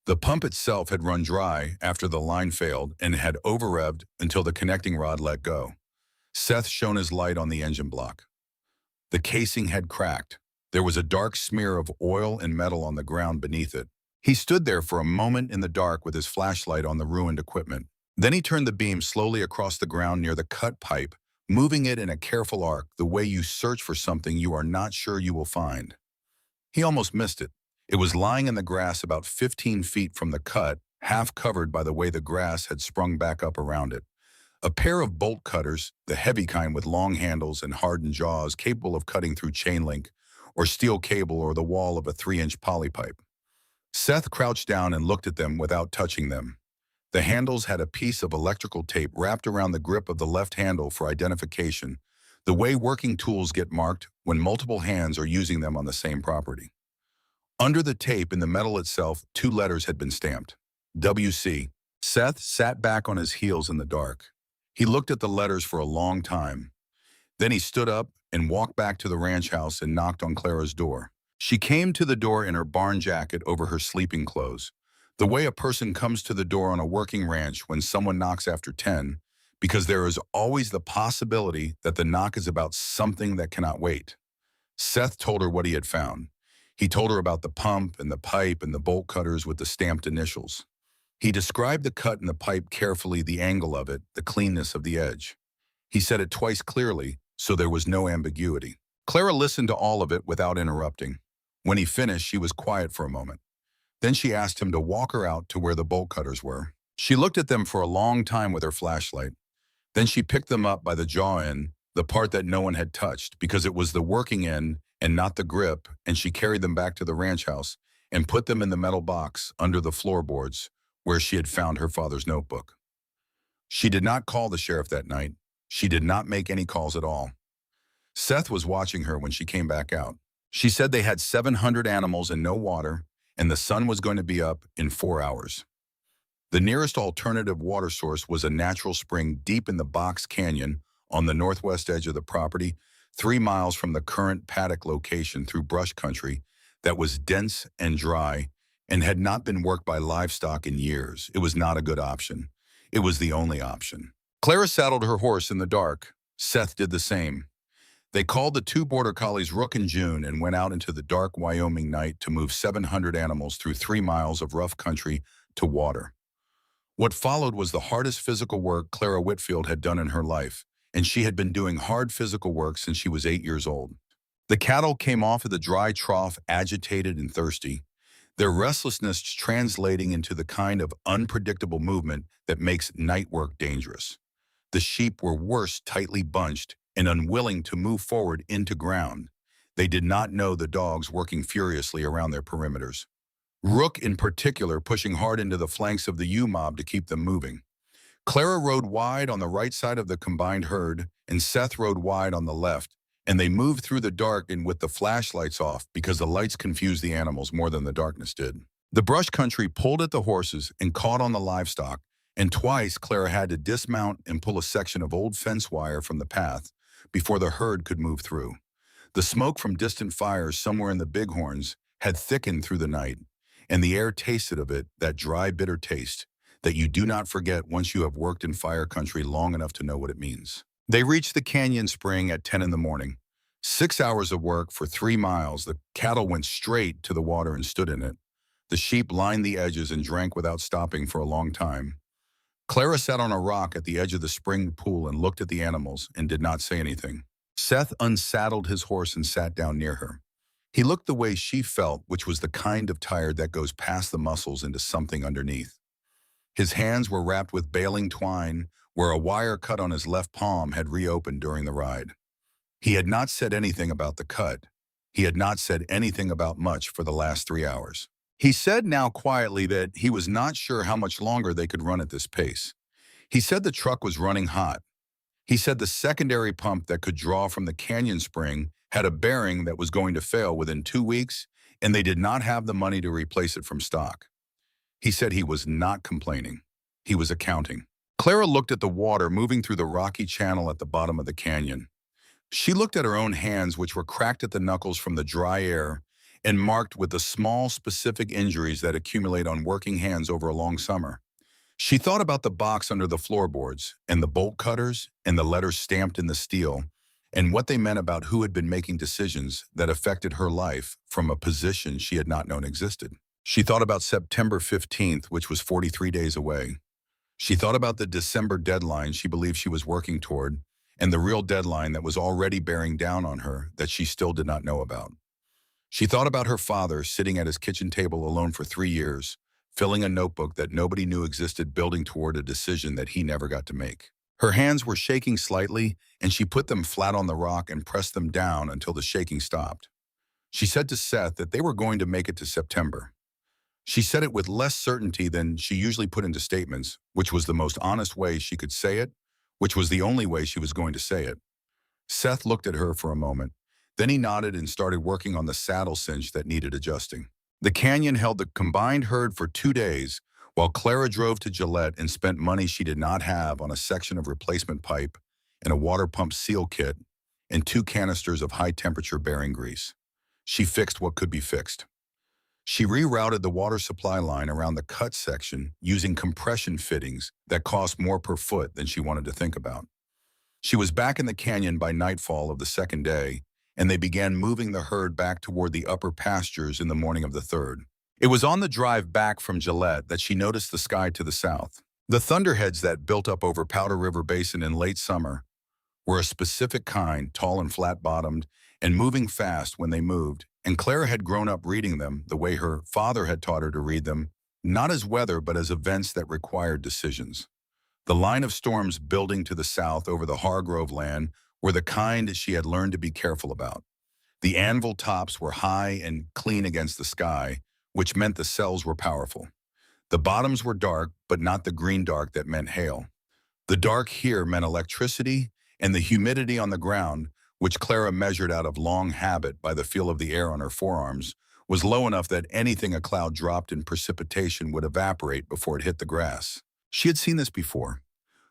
The pump itself had run dry after the line failed and had over-revved until the connecting rod let go. Seth shone his light on the engine block. The casing had cracked. There was a dark smear of oil and metal on the ground beneath it. He stood there for a moment in the dark with his flashlight on the ruined equipment. Then he turned the beam slowly across the ground near the cut pipe, moving it in a careful arc, the way you search for something you are not sure you will find. He almost missed it. It was lying in the grass about 15 feet from the cut, half covered by the way the grass had sprung back up around it. A pair of bolt cutters, the heavy kind with long handles and hardened jaws capable of cutting through chain link or steel cable or the wall of a 3-inch poly pipe. Seth crouched down and looked at them without touching them. The handles had a piece of electrical tape wrapped around the grip of the left handle for identification, the way working tools get marked when multiple hands are using them on the same property. Under the tape in the metal itself, 2 letters had been stamped. WC. Seth sat back on his heels in the dark. He looked at the letters for a long time. Then he stood up and walked back to the ranch house and knocked on Clara's door. She came to the door in her barn jacket over her sleeping clothes, the way a person comes to the door on a working ranch when someone knocks after 10, because there is always the possibility that the knock is about something that cannot wait. Seth told her what he had found. He told her about the pump and the pipe and the bolt cutters with the stamped initials. He described the cut in the pipe carefully, the angle of it, the cleanness of the edge. He said it twice clearly, so there was no ambiguity. Clara listened to all of it without interrupting. When he finished, she was quiet for a moment. Then she asked him to walk her out to where the bolt cutters were. She looked at them for a long time with her flashlight. Then she picked them up by the jaw end, the part that no one had touched, because it was the working end and not the grip, and she carried them back to the ranch house and put them in the metal box under the floorboards where she had found her father's notebook. She did not call the sheriff that night. She did not make any calls at all. Seth was watching her when she came back out. She said they had 700 animals and no water, and the sun was going to be up in 4 hours. The nearest alternative water source was a natural spring deep in the Box Canyon on the northwest edge of the property, 3 miles from the current paddock location through brush country that was dense and dry and had not been worked by livestock in years. It was not a good option. It was the only option. Clara saddled her horse in the dark. Seth did the same. They called the 2 border collies Rook and June and went out into the dark Wyoming night to move 700 animals through 3 miles of rough country to water. What followed was the hardest physical work Clara Whitfield had done in her life, and she had been doing hard physical work since she was 8 years old. The cattle came off of the dry trough agitated and thirsty, their restlessness translating into the kind of unpredictable movement that makes night work dangerous. The sheep were worse, tightly bunched and unwilling to move forward into ground. They did not know the dogs working furiously around their perimeters. Rook in particular pushing hard into the flanks of the ewe-mob to keep them moving. Clara rode wide on the right side of the combined herd, and Seth rode wide on the left, and they moved through the dark and with the flashlights off because the lights confused the animals more than the darkness did. The brush country pulled at the horses and caught on the livestock, and twice Clara had to dismount and pull a section of old fence wire from the path before the herd could move through. The smoke from distant fires somewhere in the Bighorns had thickened through the night, and the air tasted of it, that dry, bitter taste that you do not forget once you have worked in fire country long enough to know what it means. They reached the canyon spring at 10 in the morning. 6 hours of work for 3 miles. The cattle went straight to the water and stood in it. The sheep lined the edges and drank without stopping for a long time. Clara sat on a rock at the edge of the spring pool and looked at the animals and did not say anything. Seth unsaddled his horse and sat down near her. He looked the way she felt, which was the kind of tired that goes past the muscles into something underneath. His hands were wrapped with baling twine, where a wire cut on his left palm had reopened during the ride. He had not said anything about the cut. He had not said anything about much for the last 3 hours. He said now quietly that he was not sure how much longer they could run at this pace. He said the truck was running hot. He said the secondary pump that could draw from the canyon spring had a bearing that was going to fail within 2 weeks, and they did not have the money to replace it from stock. He said he was not complaining. He was accounting. Clara looked at the water moving through the rocky channel at the bottom of the canyon. She looked at her own hands, which were cracked at the knuckles from the dry air and marked with the small, specific injuries that accumulate on working hands over a long summer. She thought about the box under the floorboards and the bolt cutters and the letters stamped in the steel and what they meant about who had been making decisions that affected her life from a position she had not known existed. She thought about September 15th, which was 43 days away. She thought about the December deadline she believed she was working toward and the real deadline that was already bearing down on her that she still did not know about. She thought about her father sitting at his kitchen table alone for 3 years, filling a notebook that nobody knew existed, building toward a decision that he never got to make. Her hands were shaking slightly, and she put them flat on the rock and pressed them down until the shaking stopped. She said to Seth that they were going to make it to September. She said it with less certainty than she usually put into statements, which was the most honest way she could say it, which was the only way she was going to say it. Seth looked at her for a moment. Then he nodded and started working on the saddle cinch that needed adjusting. The canyon held the combined herd for 2 days, while Clara drove to Gillette and spent money she did not have on a section of replacement pipe and a water pump seal kit and 2 canisters of high-temperature bearing grease. She fixed what could be fixed. She rerouted the water supply line around the cut section using compression fittings that cost more per foot than she wanted to think about. She was back in the canyon by nightfall of the second day, and they began moving the herd back toward the upper pastures in the morning of the third. It was on the drive back from Gillette that she noticed the sky to the south. The thunderheads that built up over Powder River Basin in late summer were a specific kind, tall and flat-bottomed, and moving fast when they moved, and Clara had grown up reading them the way her father had taught her to read them, not as weather but as events that required decisions. The line of storms building to the south over the Hargrove land were the kind she had learned to be careful about. The anvil tops were high and clean against the sky, which meant the cells were powerful. The bottoms were dark, but not the green dark that meant hail. The dark here meant electricity, and the humidity on the ground, which Clara measured out of long habit by the feel of the air on her forearms, was low enough that anything a cloud dropped in precipitation would evaporate before it hit the grass. She had seen this before.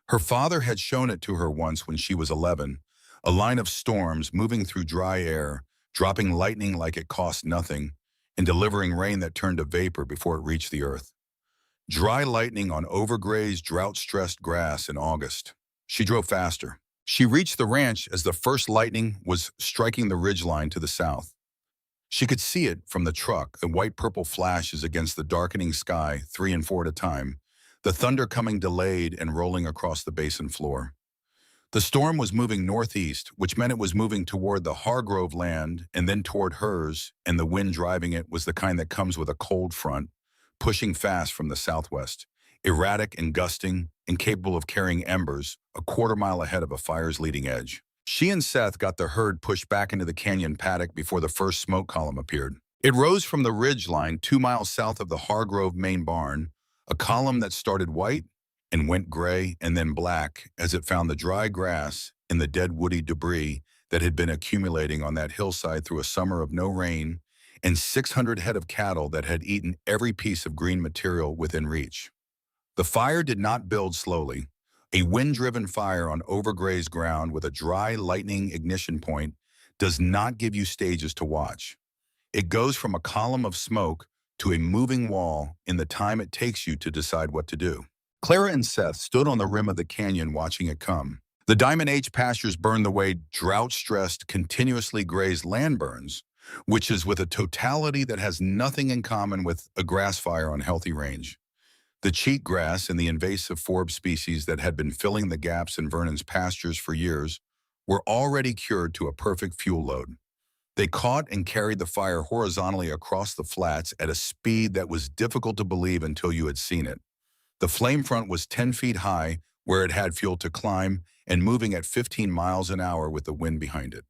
Her father had shown it to her once when she was 11, a line of storms moving through dry air, dropping lightning like it cost nothing, and delivering rain that turned to vapor before it reached the earth. Dry lightning on overgrazed, drought-stressed grass in August. She drove faster. She reached the ranch as the first lightning was striking the ridgeline to the south. She could see it from the truck, the white-purple flashes against the darkening sky, 3 and 4 at a time, the thunder coming delayed and rolling across the basin floor. The storm was moving northeast, which meant it was moving toward the Hargrove land and then toward hers, and the wind driving it was the kind that comes with a cold front, pushing fast from the southwest, erratic and gusting, incapable of carrying embers, a quarter-mile ahead of a fire's leading edge. She and Seth got the herd pushed back into the canyon paddock before the first smoke column appeared. It rose from the ridge line 2 miles south of the Hargrove main barn, a column that started white and went gray and then black as it found the dry grass and the dead woody debris that had been accumulating on that hillside through a summer of no rain and 600 head of cattle that had eaten every piece of green material within reach. The fire did not build slowly. A wind-driven fire on overgrazed ground with a dry lightning ignition point does not give you stages to watch. It goes from a column of smoke to a moving wall in the time it takes you to decide what to do. Clara and Seth stood on the rim of the canyon watching it come. The Diamond H pastures burned the way drought-stressed, continuously grazed land burns, which is with a totality that has nothing in common with a grass fire on healthy range. The cheatgrass and the invasive forb species that had been filling the gaps in Vernon's pastures for years were already cured to a perfect fuel load. They caught and carried the fire horizontally across the flats at a speed that was difficult to believe until you had seen it. The flame front was 10 feet high, where it had fuel to climb, and moving at 15 miles an hour with the wind behind it.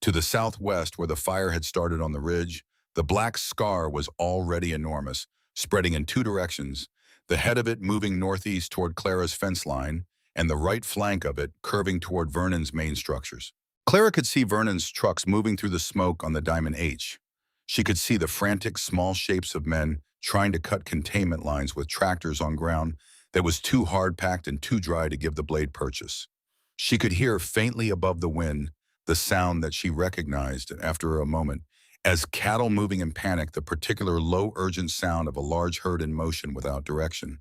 To the southwest, where the fire had started on the ridge, the black scar was already enormous, spreading in two directions, the head of it moving northeast toward Clara's fence line, and the right flank of it curving toward Vernon's main structures. Clara could see Vernon's trucks moving through the smoke on the Diamond H. She could see the frantic small shapes of men trying to cut containment lines with tractors on ground that was too hard-packed and too dry to give the blade purchase. She could hear faintly above the wind the sound that she recognized after a moment as cattle moving in panic, the particular low urgent sound of a large herd in motion without direction.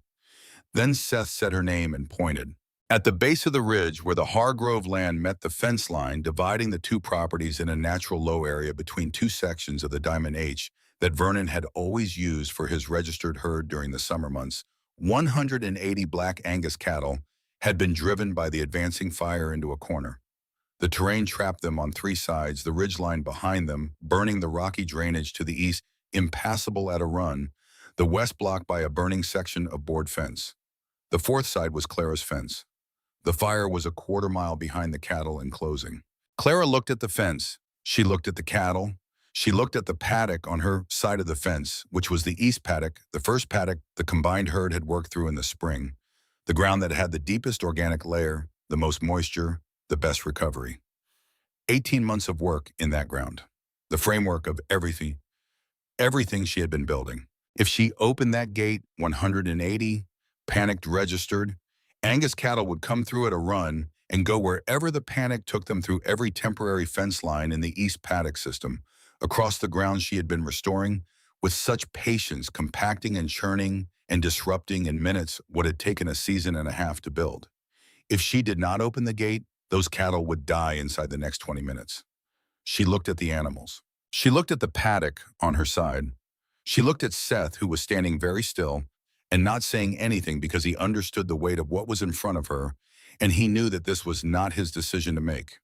Then Seth said her name and pointed. At the base of the ridge where the Hargrove land met the fence line dividing the two properties in a natural low area between two sections of the Diamond H that Vernon had always used for his registered herd during the summer months, 180 Black Angus cattle had been driven by the advancing fire into a corner. The terrain trapped them on three sides, the ridgeline behind them, burning the rocky drainage to the east, impassable at a run, the west blocked by a burning section of board fence. The fourth side was Clara's fence. The fire was a quarter-mile behind the cattle and closing. Clara looked at the fence. She looked at the cattle. She looked at the paddock on her side of the fence, which was the east paddock, the first paddock the combined herd had worked through in the spring, the ground that had the deepest organic layer, the most moisture, the best recovery. 18 months of work in that ground, the framework of everything she had been building. If she opened that gate, 180, panicked, registered, Angus cattle would come through at a run and go wherever the panic took them through every temporary fence line in the east paddock system, across the ground she had been restoring, with such patience, compacting and churning and disrupting in minutes what had taken a season and a half to build. If she did not open the gate, those cattle would die inside the next 20 minutes. She looked at the animals. She looked at the paddock on her side. She looked at Seth, who was standing very still and not saying anything because he understood the weight of what was in front of her, and he knew that this was not his decision to make.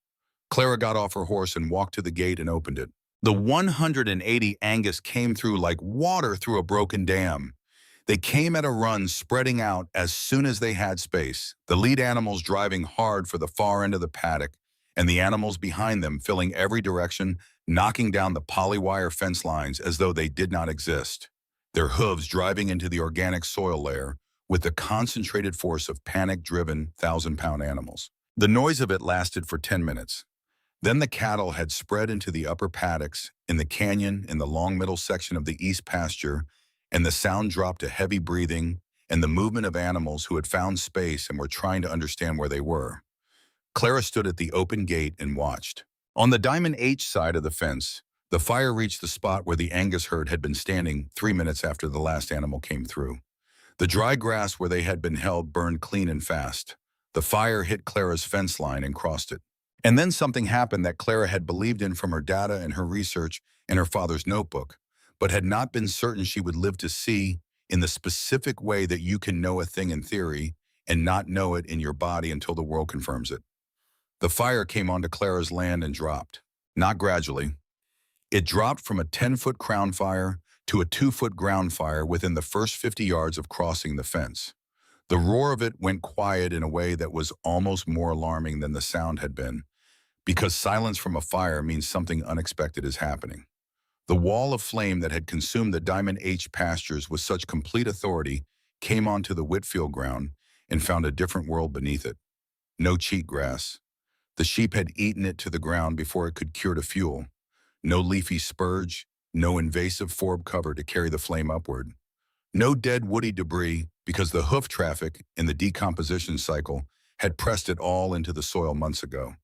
Clara got off her horse and walked to the gate and opened it. The 180 Angus came through like water through a broken dam. They came at a run, spreading out as soon as they had space, the lead animals driving hard for the far end of the paddock, and the animals behind them filling every direction, knocking down the polywire fence lines as though they did not exist, their hooves driving into the organic soil layer with the concentrated force of panic-driven 1,000-pound animals. The noise of it lasted for 10 minutes. Then the cattle had spread into the upper paddocks, in the canyon, in the long middle section of the east pasture, and the sound dropped to heavy breathing and the movement of animals who had found space and were trying to understand where they were. Clara stood at the open gate and watched. On the Diamond H side of the fence, the fire reached the spot where the Angus herd had been standing 3 minutes after the last animal came through. The dry grass where they had been held burned clean and fast. The fire hit Clara's fence line and crossed it. And then something happened that Clara had believed in from her data and her research in her father's notebook, but had not been certain she would live to see in the specific way that you can know a thing in theory and not know it in your body until the world confirms it. The fire came onto Clara's land and dropped, not gradually. It dropped from a 10-foot crown fire to a 2-foot ground fire within the first 50 yards of crossing the fence. The roar of it went quiet in a way that was almost more alarming than the sound had been, because silence from a fire means something unexpected is happening. The wall of flame that had consumed the Diamond H pastures with such complete authority came onto the Whitfield ground and found a different world beneath it. No cheat grass. The sheep had eaten it to the ground before it could cure to fuel. No leafy spurge, no invasive forb cover to carry the flame upward. No dead woody debris because the hoof traffic in the decomposition cycle had pressed it all into the soil months ago.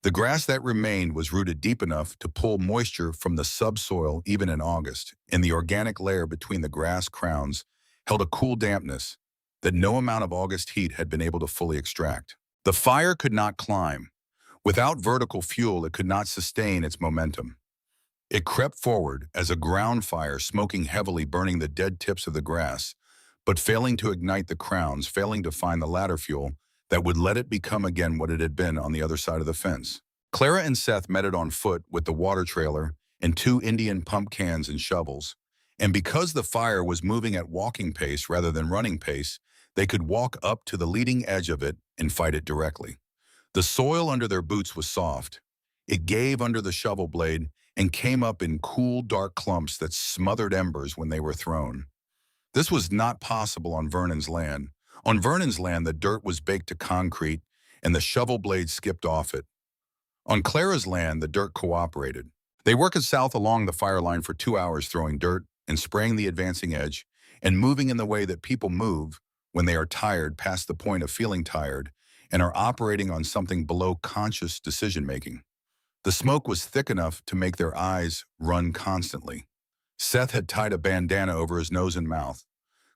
The grass that remained was rooted deep enough to pull moisture from the subsoil even in August, and the organic layer between the grass crowns held a cool dampness that no amount of August heat had been able to fully extract. The fire could not climb. Without vertical fuel, it could not sustain its momentum. It crept forward as a ground fire, smoking heavily, burning the dead tips of the grass, but failing to ignite the crowns, failing to find the ladder fuel that would let it become again what it had been on the other side of the fence. Clara and Seth met it on foot with the water trailer and two Indian pump cans and shovels. And because the fire was moving at walking pace rather than running pace, they could walk up to the leading edge of it and fight it directly. The soil under their boots was soft. It gave under the shovel blade and came up in cool, dark clumps that smothered embers when they were thrown. This was not possible on Vernon's land. On Vernon's land, the dirt was baked to concrete and the shovel blade skipped off it. On Clara's land, the dirt cooperated. They worked south along the fire line for 2 hours throwing dirt and spraying the advancing edge and moving in the way that people move when they are tired past the point of feeling tired and are operating on something below conscious decision-making. The smoke was thick enough to make their eyes run constantly. Seth had tied a bandana over his nose and mouth.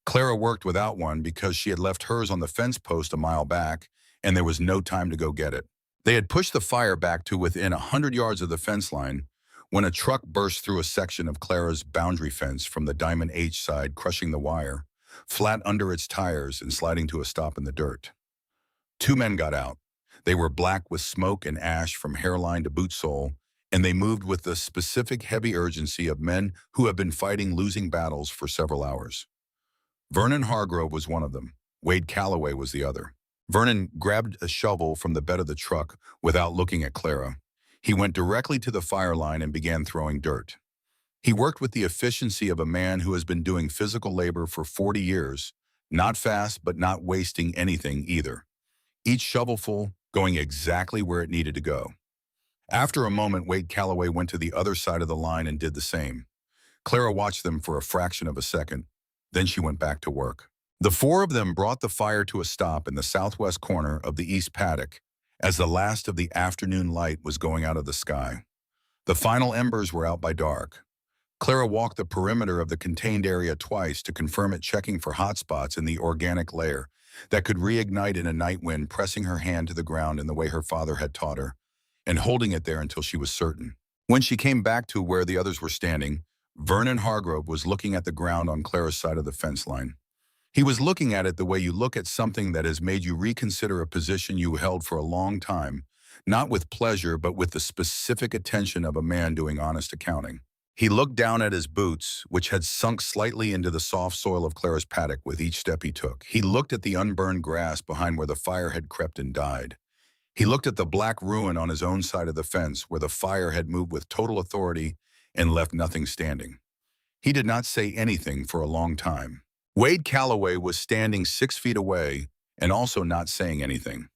Clara worked without one because she had left hers on the fence post a mile back, and there was no time to go get it. They had pushed the fire back to within 100 yards of the fence line when a truck burst through a section of Clara's boundary fence from the Diamond H side, crushing the wire, flat under its tires and sliding to a stop in the dirt. Two men got out. They were black with smoke and ash from hairline to boot sole, and they moved with the specific heavy urgency of men who have been fighting losing battles for several hours. Vernon Hargrove was one of them. Wade Calloway was the other. Vernon grabbed a shovel from the bed of the truck without looking at Clara. He went directly to the fire line and began throwing dirt. He worked with the efficiency of a man who has been doing physical labor for 40 years, not fast but not wasting anything either. Each shovelful going exactly where it needed to go. After a moment, Wade Calloway went to the other side of the line and did the same. Clara watched them for a fraction of a second. Then she went back to work. The four of them brought the fire to a stop in the southwest corner of the east paddock as the last of the afternoon light was going out of the sky. The final embers were out by dark. Clara walked the perimeter of the contained area twice to confirm it, checking for hot spots in the organic layer that could reignite in a night wind, pressing her hand to the ground in the way her father had taught her, and holding it there until she was certain. When she came back to where the others were standing, Vernon Hargrove was looking at the ground on Clara's side of the fence line. He was looking at it the way you look at something that has made you reconsider a position you held for a long time, not with pleasure, but with the specific attention of a man doing honest accounting. He looked down at his boots, which had sunk slightly into the soft soil of Clara's paddock with each step he took. He looked at the unburned grass behind where the fire had crept and died. He looked at the black ruin on his own side of the fence where the fire had moved with total authority and left nothing standing. He did not say anything for a long time. Wade Calloway was standing 6 feet away and also not saying anything.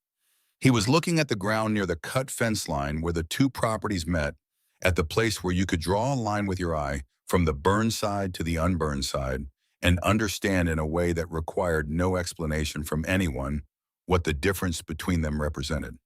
He was looking at the ground near the cut fence line where the two properties met, at the place where you could draw a line with your eye from the burned side to the unburned side and understand in a way that required no explanation from anyone what the difference between them represented.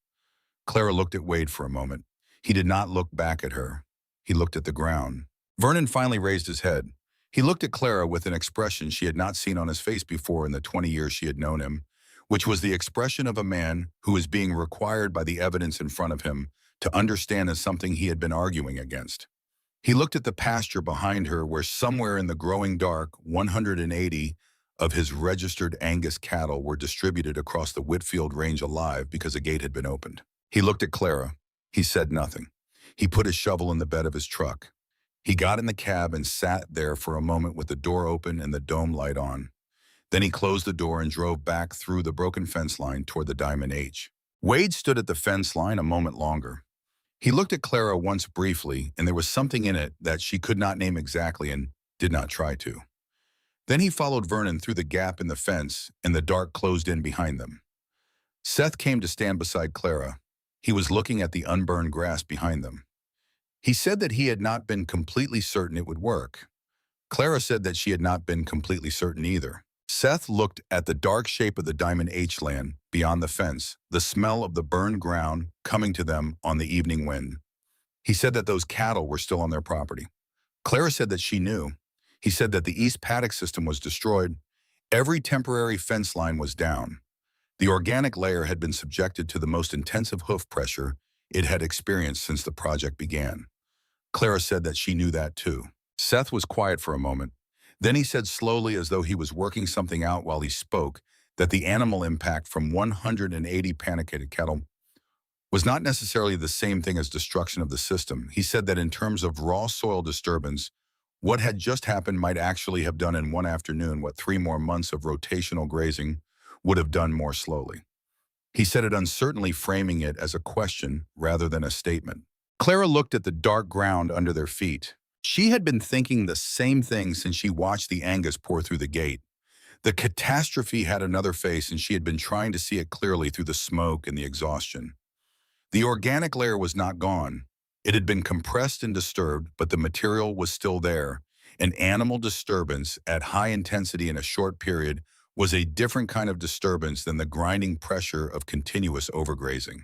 Clara looked at Wade for a moment. He did not look back at her. He looked at the ground. Vernon finally raised his head. He looked at Clara with an expression she had not seen on his face before in the 20 years she had known him, which was the expression of a man who is being required by the evidence in front of him to understand as something he had been arguing against. He looked at the pasture behind her where somewhere in the growing dark, 180 of his registered Angus cattle were distributed across the Whitfield range alive because a gate had been opened. He looked at Clara. He said nothing. He put his shovel in the bed of his truck. He got in the cab and sat there for a moment with the door open and the dome light on. Then he closed the door and drove back through the broken fence line toward the Diamond H. Wade stood at the fence line a moment longer. He looked at Clara once briefly, and there was something in it that she could not name exactly and did not try to. Then he followed Vernon through the gap in the fence, and the dark closed in behind them. Seth came to stand beside Clara. He was looking at the unburned grass behind them. He said that he had not been completely certain it would work. Clara said that she had not been completely certain either. Seth looked at the dark shape of the Diamond H land beyond the fence, the smell of the burned ground coming to them on the evening wind. He said that those cattle were still on their property. Clara said that she knew. He said that the east paddock system was destroyed. Every temporary fence line was down. The organic layer had been subjected to the most intensive hoof pressure it had experienced since the project began. Clara said that she knew that too. Seth was quiet for a moment. Then he said slowly, as though he was working something out while he spoke, that the animal impact from 180 panicated cattle was not necessarily the same thing as destruction of the system. He said that in terms of raw soil disturbance, what had just happened might actually have done in one afternoon what 3 more months of rotational grazing would have done more slowly. He said it uncertainly, framing it as a question rather than a statement. Clara looked at the dark ground under their feet. She had been thinking the same thing since she watched the Angus pour through the gate. The catastrophe had another face, and she had been trying to see it clearly through the smoke and the exhaustion. The organic layer was not gone. It had been compressed and disturbed, but the material was still there. An animal disturbance at high intensity in a short period was a different kind of disturbance than the grinding pressure of continuous overgrazing.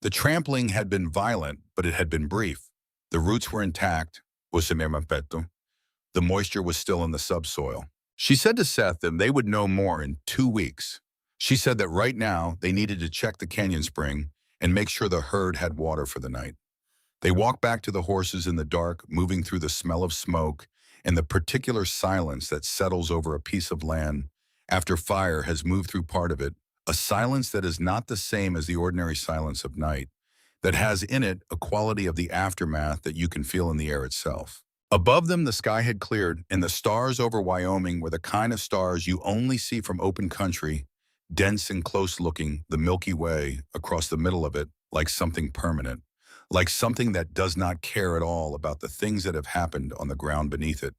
The trampling had been violent, but it had been brief. The roots were intact. The moisture was still in the subsoil. She said to Seth that they would know more in 2 weeks. She said that right now they needed to check the canyon spring and make sure the herd had water for the night. They walked back to the horses in the dark, moving through the smell of smoke and the particular silence that settles over a piece of land after fire has moved through part of it, a silence that is not the same as the ordinary silence of night, that has in it a quality of the aftermath that you can feel in the air itself. Above them, the sky had cleared, and the stars over Wyoming were the kind of stars you only see from open country, dense and close-looking, the Milky Way across the middle of it, like something permanent, like something that does not care at all about the things that have happened on the ground beneath it.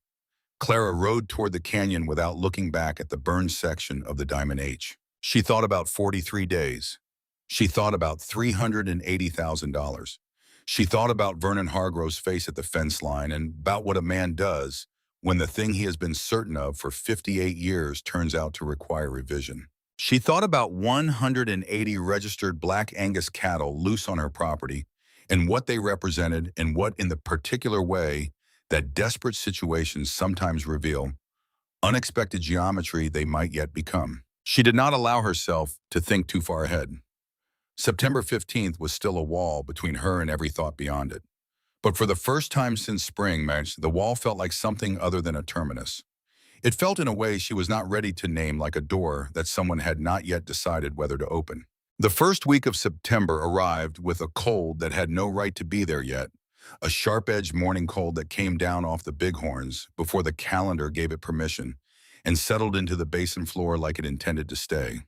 Clara rode toward the canyon without looking back at the burned section of the Diamond H. She thought about 43 days. She thought about $380,000. She thought about Vernon Hargrove's face at the fence line and about what a man does when the thing he has been certain of for 58 years turns out to require revision. She thought about 180 registered Black Angus cattle loose on her property and what they represented, and what, in the particular way that desperate situations sometimes reveal, unexpected geometry they might yet become. She did not allow herself to think too far ahead. September 15th was still a wall between her and every thought beyond it. But for the first time since spring, the wall felt like something other than a terminus. It felt in a way she was not ready to name, like a door that someone had not yet decided whether to open. The first week of September arrived with a cold that had no right to be there yet, a sharp-edged morning cold that came down off the bighorns before the calendar gave it permission and settled into the basin floor like it intended to stay.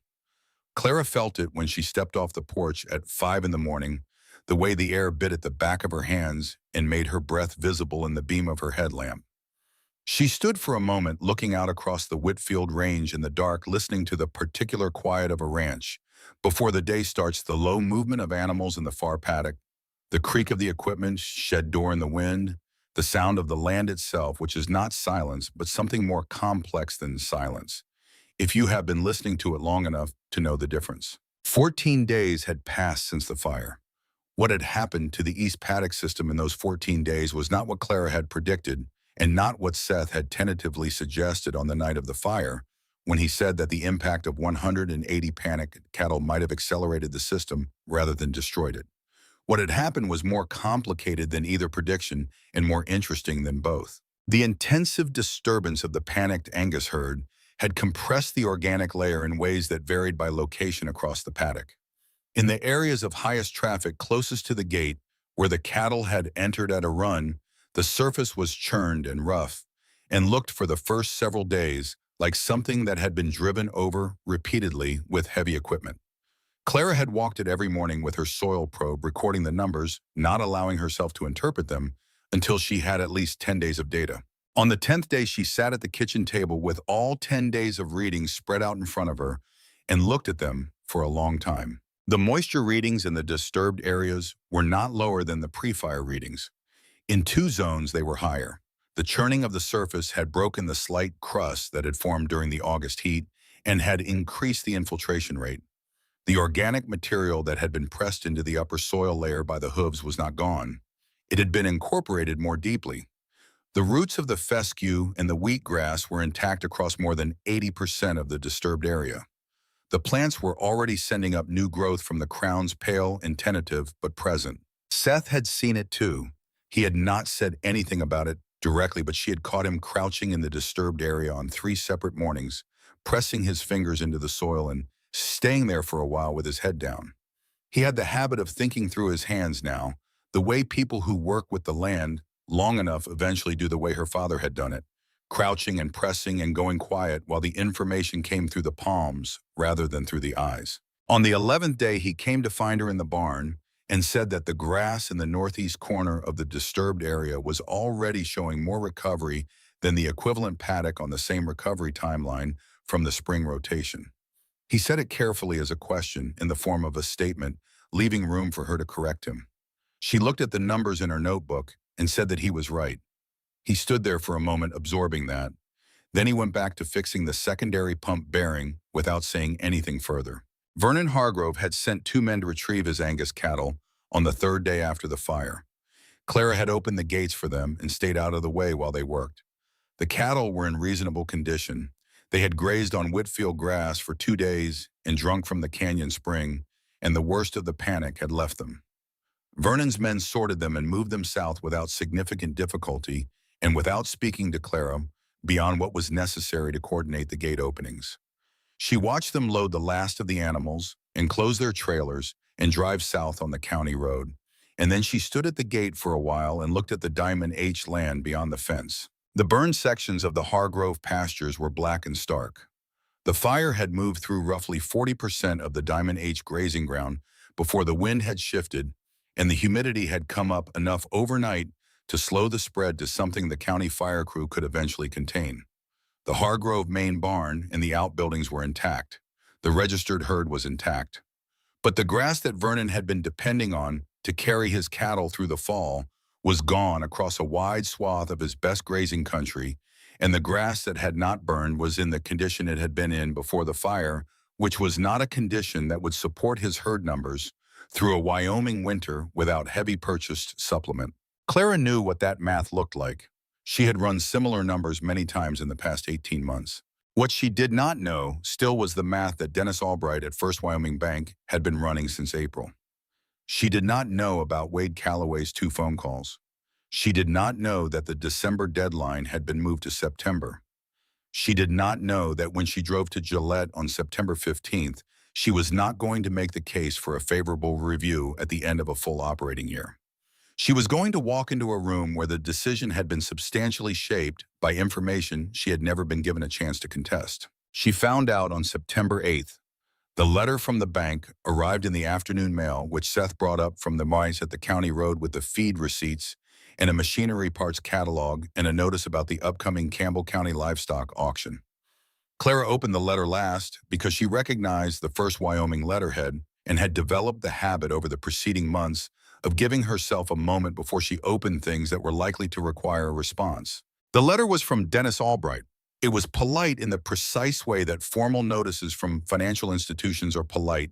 Clara felt it when she stepped off the porch at 5 in the morning, the way the air bit at the back of her hands and made her breath visible in the beam of her headlamp. She stood for a moment looking out across the Whitfield Range in the dark, listening to the particular quiet of a ranch. Before the day starts, the low movement of animals in the far paddock, the creak of the equipment shed door in the wind, the sound of the land itself, which is not silence, but something more complex than silence, if you have been listening to it long enough to know the difference. 14 days had passed since the fire. What had happened to the East Paddock system in those 14 days was not what Clara had predicted, and not what Seth had tentatively suggested on the night of the fire, when he said that the impact of 180 panic cattle might have accelerated the system rather than destroyed it. What had happened was more complicated than either prediction and more interesting than both. The intensive disturbance of the panicked Angus herd had compressed the organic layer in ways that varied by location across the paddock. In the areas of highest traffic closest to the gate, where the cattle had entered at a run, the surface was churned and rough, and looked for the first several days like something that had been driven over repeatedly with heavy equipment. Clara had walked it every morning with her soil probe, recording the numbers, not allowing herself to interpret them until she had at least 10 days of data. On the 10th day, she sat at the kitchen table with all 10 days of readings spread out in front of her and looked at them for a long time. The moisture readings in the disturbed areas were not lower than the pre-fire readings. In 2 zones, they were higher. The churning of the surface had broken the slight crust that had formed during the August heat and had increased the infiltration rate. The organic material that had been pressed into the upper soil layer by the hooves was not gone. It had been incorporated more deeply. The roots of the fescue and the wheatgrass were intact across more than 80% of the disturbed area. The plants were already sending up new growth from the crowns, pale and tentative but present. Seth had seen it too. He had not said anything about it directly, but she had caught him crouching in the disturbed area on 3 separate mornings, pressing his fingers into the soil and staying there for a while with his head down. He had the habit of thinking through his hands now, the way people who work with the land long enough eventually do the way her father had done it, crouching and pressing and going quiet while the information came through the palms rather than through the eyes. On the 11th day, he came to find her in the barn and said that the grass in the northeast corner of the disturbed area was already showing more recovery than the equivalent paddock on the same recovery timeline from the spring rotation. He said it carefully as a question in the form of a statement, leaving room for her to correct him. She looked at the numbers in her notebook and said that he was right. He stood there for a moment absorbing that. Then he went back to fixing the secondary pump bearing without saying anything further. Vernon Hargrove had sent 2 men to retrieve his Angus cattle on the 3rd day after the fire. Clara had opened the gates for them and stayed out of the way while they worked. The cattle were in reasonable condition. They had grazed on Whitfield grass for 2 days and drunk from the canyon spring, and the worst of the panic had left them. Vernon's men sorted them and moved them south without significant difficulty and without speaking to Clara beyond what was necessary to coordinate the gate openings. She watched them load the last of the animals, enclose their trailers, and drive south on the county road. And then she stood at the gate for a while and looked at the Diamond H land beyond the fence. The burned sections of the Hargrove pastures were black and stark. The fire had moved through roughly 40% of the Diamond H grazing ground before the wind had shifted, and the humidity had come up enough overnight to slow the spread to something the county fire crew could eventually contain. The Hargrove main barn and the outbuildings were intact. The registered herd was intact. But the grass that Vernon had been depending on to carry his cattle through the fall was gone across a wide swath of his best grazing country, and the grass that had not burned was in the condition it had been in before the fire, which was not a condition that would support his herd numbers through a Wyoming winter without heavy purchased supplement. Clara knew what that math looked like. She had run similar numbers many times in the past 18 months. What she did not know still was the math that Dennis Albright at First Wyoming Bank had been running since April. She did not know about Wade Calloway's 2 phone calls. She did not know that the December deadline had been moved to September. She did not know that when she drove to Gillette on September 15th, she was not going to make the case for a favorable review at the end of a full operating year. She was going to walk into a room where the decision had been substantially shaped by information she had never been given a chance to contest. She found out on September 8th. The letter from the bank arrived in the afternoon mail, which Seth brought up from the mice at the county road with the feed receipts and a machinery parts catalog and a notice about the upcoming Campbell County livestock auction. Clara opened the letter last because she recognized the First Wyoming letterhead and had developed the habit over the preceding months of giving herself a moment before she opened things that were likely to require a response. The letter was from Dennis Albright. It was polite in the precise way that formal notices from financial institutions are polite,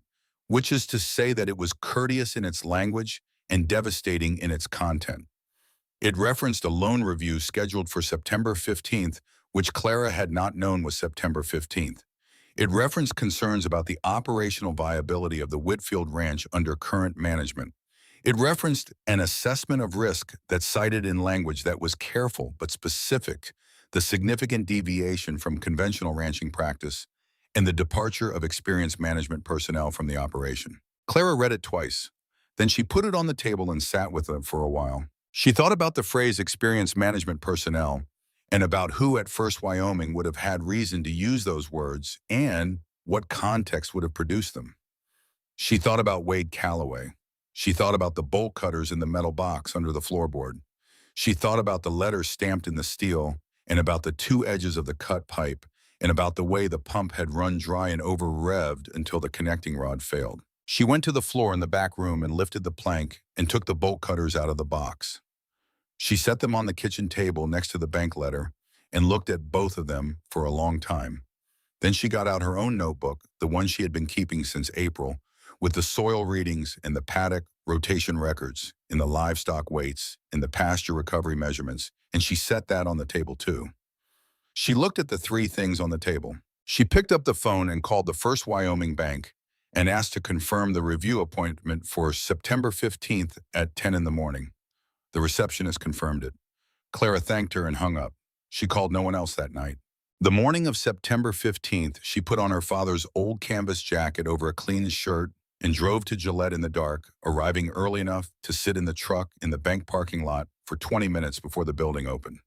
which is to say that it was courteous in its language and devastating in its content. It referenced a loan review scheduled for September 15th, which Clara had not known was September 15th. It referenced concerns about the operational viability of the Whitfield Ranch under current management. It referenced an assessment of risk that cited in language that was careful but specific the significant deviation from conventional ranching practice and the departure of experienced management personnel from the operation. Clara read it twice. Then she put it on the table and sat with it for a while. She thought about the phrase experienced management personnel and about who at First Wyoming would have had reason to use those words and what context would have produced them. She thought about Wade Calloway. She thought about the bolt cutters in the metal box under the floorboard. She thought about the letters stamped in the steel and about the 2 edges of the cut pipe and about the way the pump had run dry and over-revved until the connecting rod failed. She went to the floor in the back room and lifted the plank and took the bolt cutters out of the box. She set them on the kitchen table next to the bank letter and looked at both of them for a long time. Then she got out her own notebook, the one she had been keeping since April, with the soil readings and the paddock rotation records, in the livestock weights, and the pasture recovery measurements, and she set that on the table too. She looked at the 3 things on the table. She picked up the phone and called the First Wyoming Bank and asked to confirm the review appointment for September 15th at 10 in the morning. The receptionist confirmed it. Clara thanked her and hung up. She called no one else that night. The morning of September 15th, she put on her father's old canvas jacket over a clean shirt and drove to Gillette in the dark, arriving early enough to sit in the truck in the bank parking lot for 20 minutes before the building opened.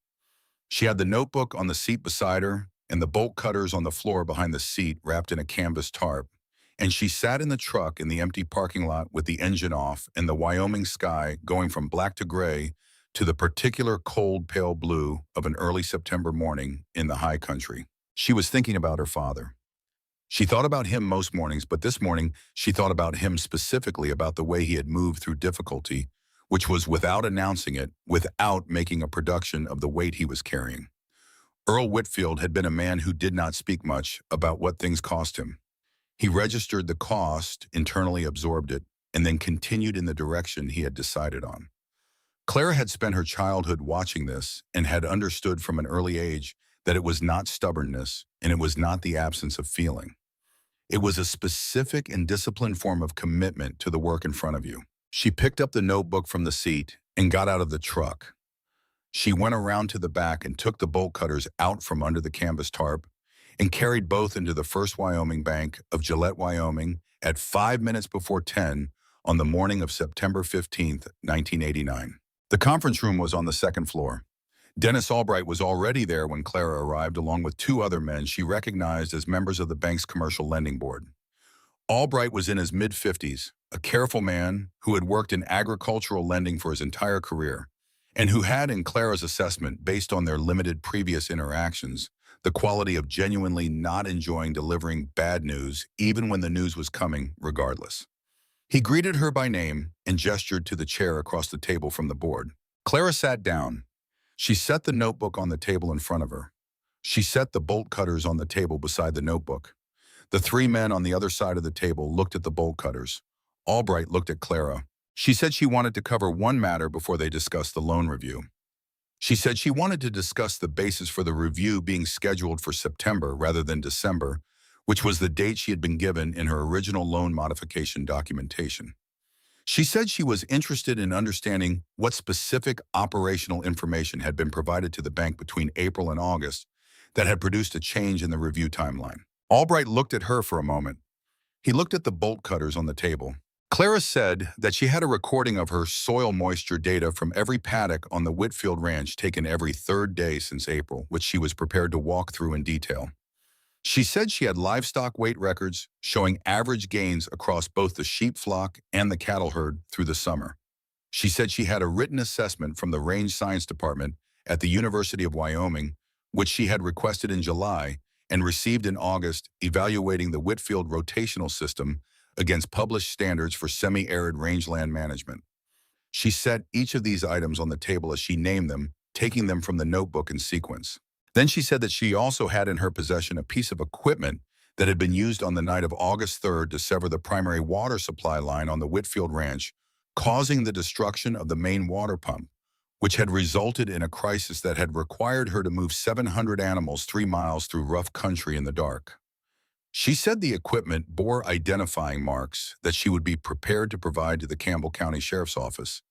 She had the notebook on the seat beside her and the bolt cutters on the floor behind the seat wrapped in a canvas tarp, and she sat in the truck in the empty parking lot with the engine off and the Wyoming sky going from black to gray to the particular cold, pale blue of an early September morning in the high country. She was thinking about her father. She thought about him most mornings, but this morning she thought about him specifically, about the way he had moved through difficulty, which was without announcing it, without making a production of the weight he was carrying. Earl Whitfield had been a man who did not speak much about what things cost him. He registered the cost, internally absorbed it, and then continued in the direction he had decided on. Clara had spent her childhood watching this and had understood from an early age that it was not stubbornness and it was not the absence of feeling. It was a specific and disciplined form of commitment to the work in front of you. She picked up the notebook from the seat and got out of the truck. She went around to the back and took the bolt cutters out from under the canvas tarp and carried both into the First Wyoming Bank of Gillette, Wyoming at 5 minutes before 10 on the morning of September 15th, 1989. The conference room was on the second floor. Dennis Albright was already there when Clara arrived, along with two other men she recognized as members of the bank's commercial lending board. Albright was in his mid-50s, a careful man who had worked in agricultural lending for his entire career, and who had, in Clara's assessment, based on their limited previous interactions, the quality of genuinely not enjoying delivering bad news, even when the news was coming, regardless. He greeted her by name and gestured to the chair across the table from the board. Clara sat down. She set the notebook on the table in front of her. She set the bolt cutters on the table beside the notebook. The three men on the other side of the table looked at the bolt cutters. Albright looked at Clara. She said she wanted to cover one matter before they discussed the loan review. She said she wanted to discuss the basis for the review being scheduled for September rather than December, which was the date she had been given in her original loan modification documentation. She said she was interested in understanding what specific operational information had been provided to the bank between April and August that had produced a change in the review timeline. Albright looked at her for a moment. He looked at the bolt cutters on the table. Clara said that she had a recording of her soil moisture data from every paddock on the Whitfield Ranch taken every third day since April, which she was prepared to walk through in detail. She said she had livestock weight records showing average gains across both the sheep flock and the cattle herd through the summer. She said she had a written assessment from the Range Science Department at the University of Wyoming, which she had requested in July and received in August, evaluating the Whitfield rotational system against published standards for semi-arid rangeland management. She set each of these items on the table as she named them, taking them from the notebook in sequence. Then she said that she also had in her possession a piece of equipment that had been used on the night of August 3rd to sever the primary water supply line on the Whitfield Ranch, causing the destruction of the main water pump, which had resulted in a crisis that had required her to move 700 animals 3 miles through rough country in the dark. She said the equipment bore identifying marks that she would be prepared to provide to the Campbell County Sheriff's Office,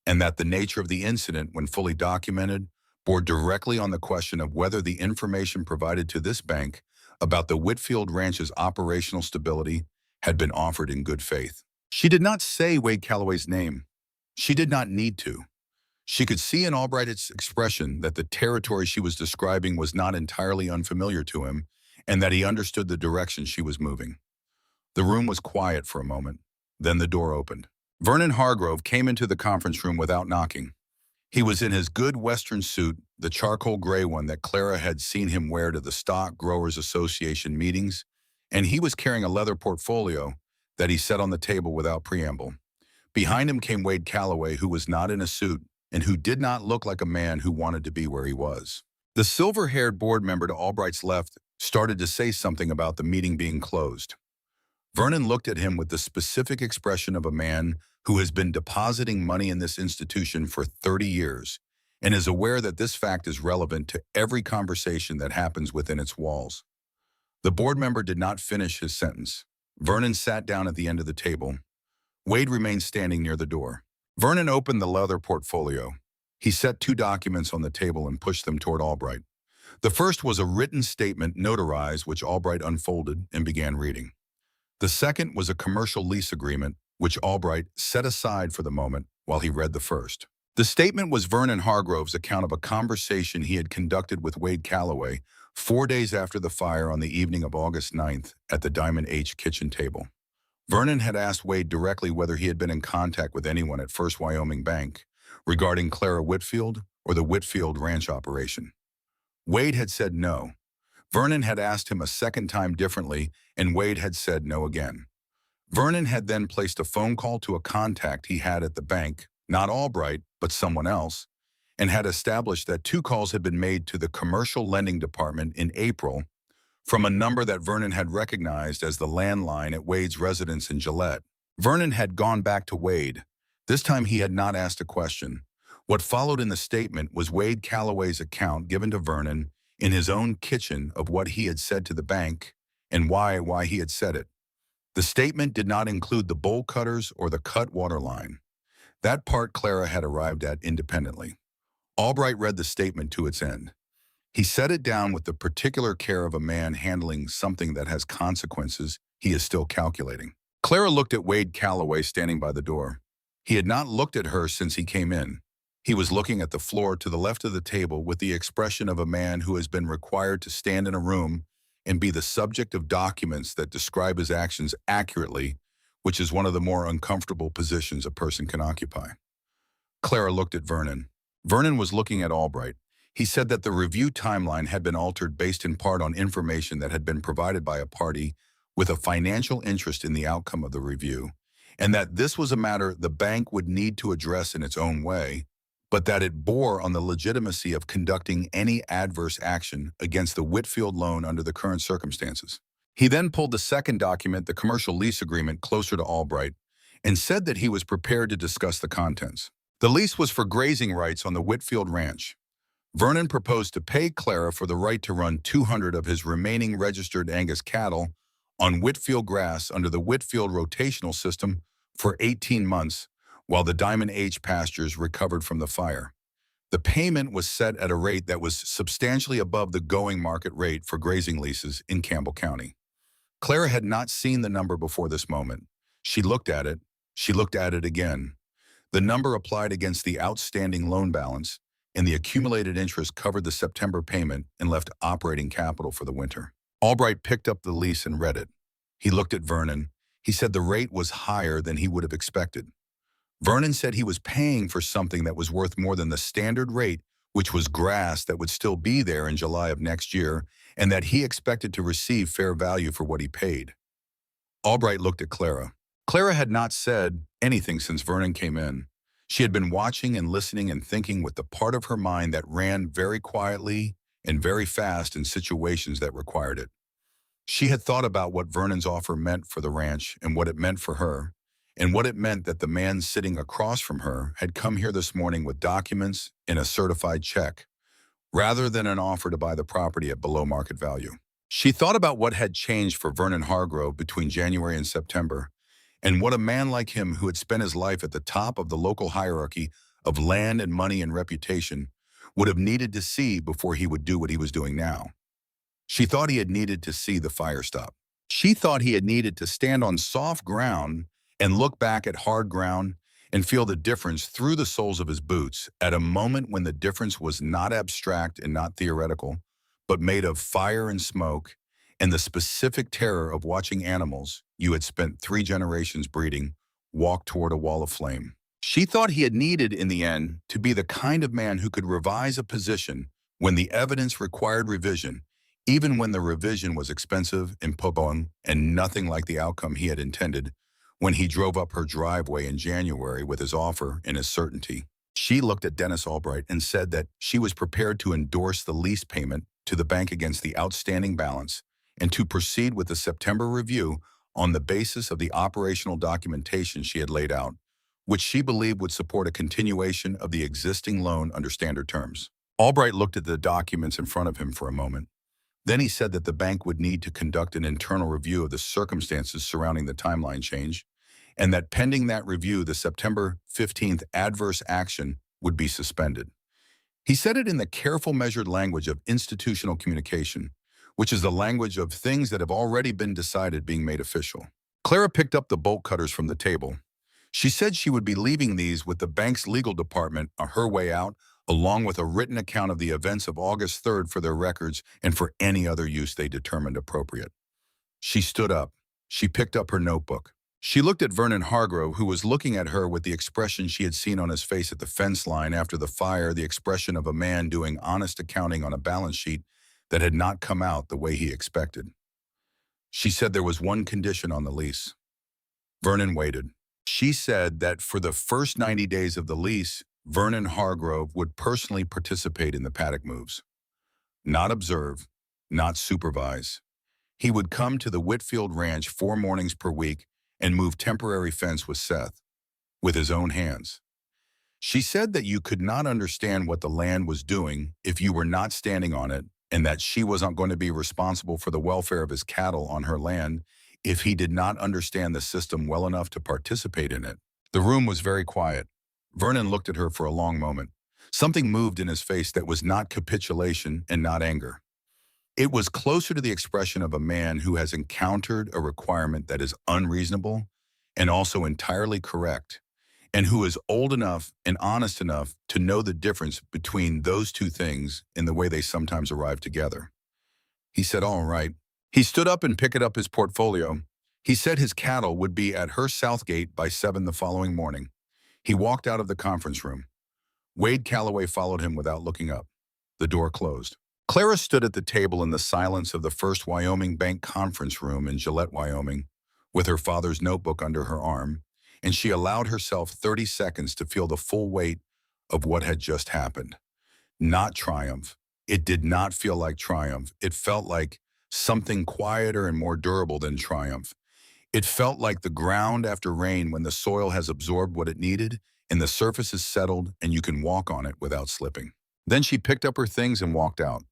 and that the nature of the incident, when fully documented, bore directly on the question of whether the information provided to this bank about the Whitfield Ranch's operational stability had been offered in good faith. She did not say Wade Calloway's name. She did not need to. She could see in Albright's expression that the territory she was describing was not entirely unfamiliar to him, and that he understood the direction she was moving. The room was quiet for a moment. Then the door opened. Vernon Hargrove came into the conference room without knocking. He was in his good Western suit, the charcoal gray one that Clara had seen him wear to the Stock Growers Association meetings, and he was carrying a leather portfolio that he set on the table without preamble. Behind him came Wade Calloway, who was not in a suit and who did not look like a man who wanted to be where he was. The silver-haired board member to Albright's left started to say something about the meeting being closed. Vernon looked at him with the specific expression of a man who has been depositing money in this institution for 30 years and is aware that this fact is relevant to every conversation that happens within its walls. The board member did not finish his sentence. Vernon sat down at the end of the table. Wade remained standing near the door. Vernon opened the leather portfolio. He set 2 documents on the table and pushed them toward Albright. The first was a written statement notarized, which Albright unfolded and began reading. The second was a commercial lease agreement, which Albright set aside for the moment while he read the first. The statement was Vernon Hargrove's account of a conversation he had conducted with Wade Calloway 4 days after the fire on the evening of August 9th at the Diamond H kitchen table. Vernon had asked Wade directly whether he had been in contact with anyone at First Wyoming Bank regarding Clara Whitfield or the Whitfield ranch operation. Wade had said no. Vernon had asked him a second time differently, and Wade had said no again. Vernon had then placed a phone call to a contact he had at the bank, not Albright, but someone else, and had established that 2 calls had been made to the commercial lending department in April from a number that Vernon had recognized as the landline at Wade's residence in Gillette. Vernon had gone back to Wade. This time he had not asked a question. What followed in the statement was Wade Calloway's account given to Vernon in his own kitchen of what he had said to the bank and why he had said it. The statement did not include the bowl cutters or the cut water line. That part Clara had arrived at independently. Albright read the statement to its end. He set it down with the particular care of a man handling something that has consequences he is still calculating. Clara looked at Wade Calloway standing by the door. He had not looked at her since he came in. He was looking at the floor to the left of the table with the expression of a man who has been required to stand in a room and be the subject of documents that describe his actions accurately, which is one of the more uncomfortable positions a person can occupy. Clara looked at Vernon. Vernon was looking at Albright. He said that the review timeline had been altered based in part on information that had been provided by a party with a financial interest in the outcome of the review, and that this was a matter the bank would need to address in its own way, but that it bore on the legitimacy of conducting any adverse action against the Whitfield loan under the current circumstances. He then pulled the second document, the commercial lease agreement, closer to Albright and said that he was prepared to discuss the contents. The lease was for grazing rights on the Whitfield ranch. Vernon proposed to pay Clara for the right to run 200 of his remaining registered Angus cattle on Whitfield grass under the Whitfield rotational system for 18 months while the Diamond H pastures recovered from the fire. The payment was set at a rate that was substantially above the going market rate for grazing leases in Campbell County. Clara had not seen the number before this moment. She looked at it. She looked at it again. The number applied against the outstanding loan balance, and the accumulated interest covered the September payment and left operating capital for the winter. Albright picked up the lease and read it. He looked at Vernon. He said the rate was higher than he would have expected. Vernon said he was paying for something that was worth more than the standard rate, which was grass that would still be there in July of next year, and that he expected to receive fair value for what he paid. Albright looked at Clara. Clara had not said anything since Vernon came in. She had been watching and listening and thinking with the part of her mind that ran very quietly and very fast in situations that required it. She had thought about what Vernon's offer meant for the ranch and what it meant for her, and what it meant that the man sitting across from her had come here this morning with documents and a certified check, rather than an offer to buy the property at below market value. She thought about what had changed for Vernon Hargrove between January and September, and what a man like him who had spent his life at the top of the local hierarchy of land and money and reputation would have needed to see before he would do what he was doing now. She thought he had needed to see the fire stop. She thought he had needed to stand on soft ground and look back at hard ground and feel the difference through the soles of his boots at a moment when the difference was not abstract and not theoretical, but made of fire and smoke and the specific terror of watching animals you had spent 3 generations breeding walk toward a wall of flame. She thought he had needed, in the end, to be the kind of man who could revise a position when the evidence required revision, even when the revision was expensive, impotent, and nothing like the outcome he had intended, when he drove up her driveway in January with his offer and his certainty. She looked at Dennis Albright and said that she was prepared to endorse the lease payment to the bank against the outstanding balance and to proceed with the September review on the basis of the operational documentation she had laid out, which she believed would support a continuation of the existing loan under standard terms. Albright looked at the documents in front of him for a moment. Then he said that the bank would need to conduct an internal review of the circumstances surrounding the timeline change, and that pending that review, the September 15th adverse action would be suspended. He said it in the careful, measured language of institutional communication, which is the language of things that have already been decided being made official. Clara picked up the bolt cutters from the table. She said she would be leaving these with the bank's legal department on her way out, along with a written account of the events of August 3rd for their records and for any other use they determined appropriate. She stood up. She picked up her notebook. She looked at Vernon Hargrove, who was looking at her with the expression she had seen on his face at the fence line after the fire, the expression of a man doing honest accounting on a balance sheet that had not come out the way he expected. She said there was one condition on the lease. Vernon waited. She said that for the first 90 days of the lease, Vernon Hargrove would personally participate in the paddock moves. Not observe, not supervise. He would come to the Whitfield Ranch 4 mornings per week and move temporary fence with Seth, with his own hands. She said that you could not understand what the land was doing if you were not standing on it, and that she wasn't going to be responsible for the welfare of his cattle on her land if he did not understand the system well enough to participate in it. The room was very quiet. Vernon looked at her for a long moment. Something moved in his face that was not capitulation and not anger. It was closer to the expression of a man who has encountered a requirement that is unreasonable and also entirely correct, and who is old enough and honest enough to know the difference between those two things in the way they sometimes arrive together. He said, "All right." He stood up and picked up his portfolio. He said his cattle would be at her south gate by 7 the following morning. He walked out of the conference room. Wade Calloway followed him without looking up. The door closed. Clara stood at the table in the silence of the First Wyoming Bank conference room in Gillette, Wyoming, with her father's notebook under her arm, and she allowed herself 30 seconds to feel the full weight of what had just happened. Not triumph. It did not feel like triumph. It felt like something quieter and more durable than triumph. It felt like the ground after rain when the soil has absorbed what it needed and the surface is settled and you can walk on it without slipping. Then she picked up her things and walked out.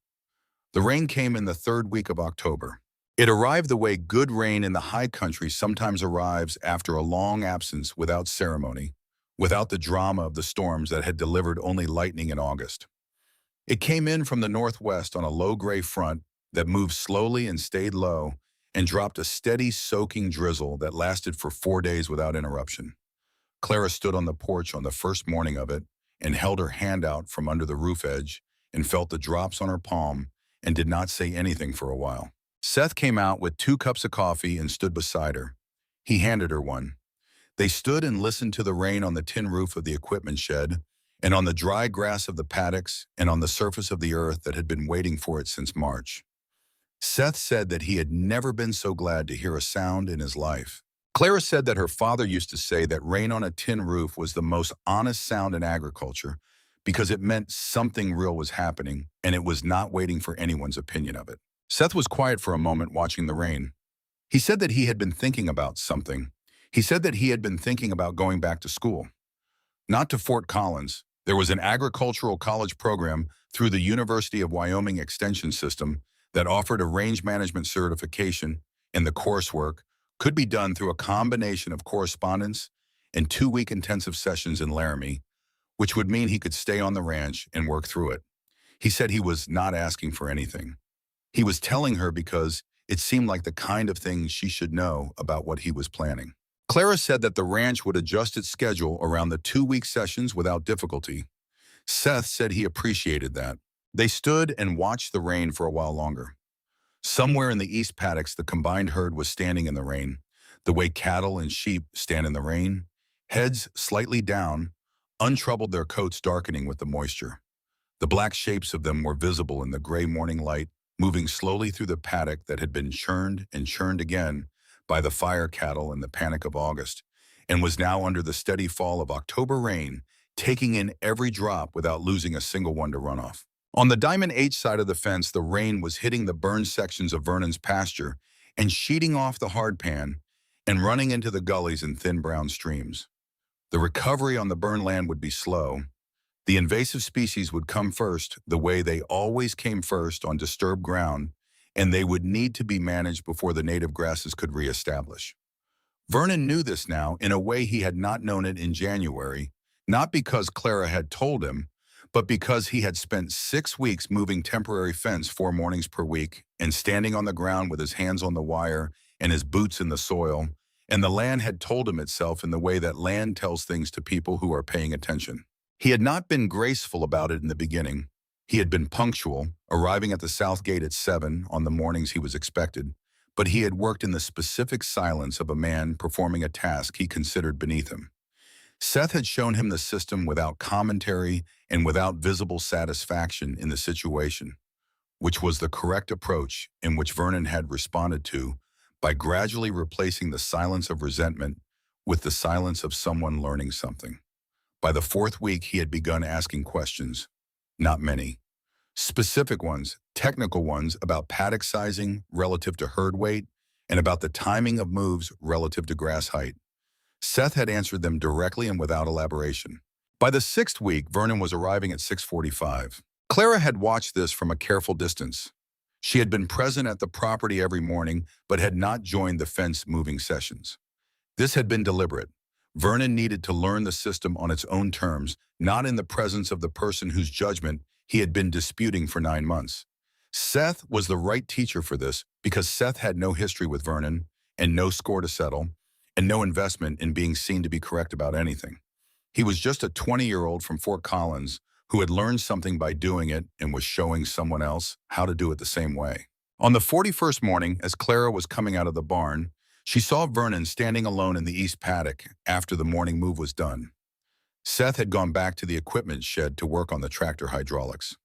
The rain came in the 3rd week of October. It arrived the way good rain in the high country sometimes arrives after a long absence, without ceremony, without the drama of the storms that had delivered only lightning in August. It came in from the northwest on a low gray front that moved slowly and stayed low and dropped a steady soaking drizzle that lasted for 4 days without interruption. Clara stood on the porch on the first morning of it and held her hand out from under the roof edge and felt the drops on her palm and did not say anything for a while. Seth came out with 2 cups of coffee and stood beside her. He handed her one. They stood and listened to the rain on the tin roof of the equipment shed and on the dry grass of the paddocks and on the surface of the earth that had been waiting for it since March. Seth said that he had never been so glad to hear a sound in his life. Clara said that her father used to say that rain on a tin roof was the most honest sound in agriculture because it meant something real was happening and it was not waiting for anyone's opinion of it. Seth was quiet for a moment watching the rain. He said that he had been thinking about something. He said that he had been thinking about going back to school. Not to Fort Collins. There was an agricultural college program through the University of Wyoming Extension System that offered a range management certification, and the coursework could be done through a combination of correspondence and 2-week intensive sessions in Laramie, which would mean he could stay on the ranch and work through it. He said he was not asking for anything. He was telling her because it seemed like the kind of thing she should know about what he was planning. Clara said that the ranch would adjust its schedule around the 2-week sessions without difficulty. Seth said he appreciated that. They stood and watched the rain for a while longer. Somewhere in the east paddocks, the combined herd was standing in the rain, the way cattle and sheep stand in the rain, heads slightly down, untroubled, their coats darkening with the moisture. The black shapes of them were visible in the gray morning light, moving slowly through the paddock that had been churned and churned again by the fire cattle in the panic of August, and was now under the steady fall of October rain, taking in every drop without losing a single one to runoff. On the Diamond H side of the fence, the rain was hitting the burned sections of Vernon's pasture and sheeting off the hardpan and running into the gullies in thin brown streams. The recovery on the burned land would be slow. The invasive species would come first, the way they always came first on disturbed ground, and they would need to be managed before the native grasses could reestablish. Vernon knew this now in a way he had not known it in January, not because Clara had told him, but because he had spent 6 weeks moving temporary fence 4 mornings per week and standing on the ground with his hands on the wire and his boots in the soil and the land had told him itself in the way that land tells things to people who are paying attention. He had not been graceful about it in the beginning. He had been punctual, arriving at the south gate at 7 on the mornings he was expected, but he had worked in the specific silence of a man performing a task he considered beneath him. Seth had shown him the system without commentary and without visible satisfaction in the situation, which was the correct approach in which Vernon had responded to by gradually replacing the silence of resentment with the silence of someone learning something. By the fourth week, he had begun asking questions, not many. Specific ones, technical ones about paddock sizing relative to herd weight, and about the timing of moves relative to grass height. Seth had answered them directly and without elaboration. By the sixth week, Vernon was arriving at 6:45. Clara had watched this from a careful distance. She had been present at the property every morning, but had not joined the fence-moving sessions. This had been deliberate. Vernon needed to learn the system on its own terms, not in the presence of the person whose judgment he had been disputing for 9 months. Seth was the right teacher for this because Seth had no history with Vernon and no score to settle and no investment in being seen to be correct about anything. He was just a 20-year-old from Fort Collins who had learned something by doing it and was showing someone else how to do it the same way. On the 41st morning, as Clara was coming out of the barn, she saw Vernon standing alone in the east paddock after the morning move was done. Seth had gone back to the equipment shed to work on the tractor hydraulics.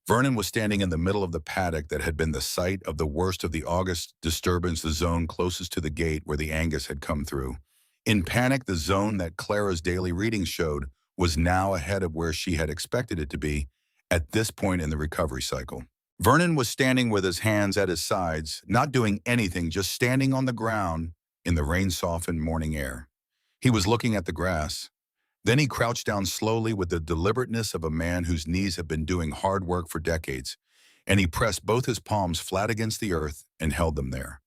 Vernon was standing in the middle of the paddock that had been the site of the worst of the August disturbance, the zone closest to the gate where the Angus had come through. In panic, the zone that Clara's daily readings showed was now ahead of where she had expected it to be at this point in the recovery cycle. Vernon was standing with his hands at his sides, not doing anything, just standing on the ground in the rain-softened morning air. He was looking at the grass. Then he crouched down slowly with the deliberateness of a man whose knees have been doing hard work for decades, and he pressed both his palms flat against the earth and held them there.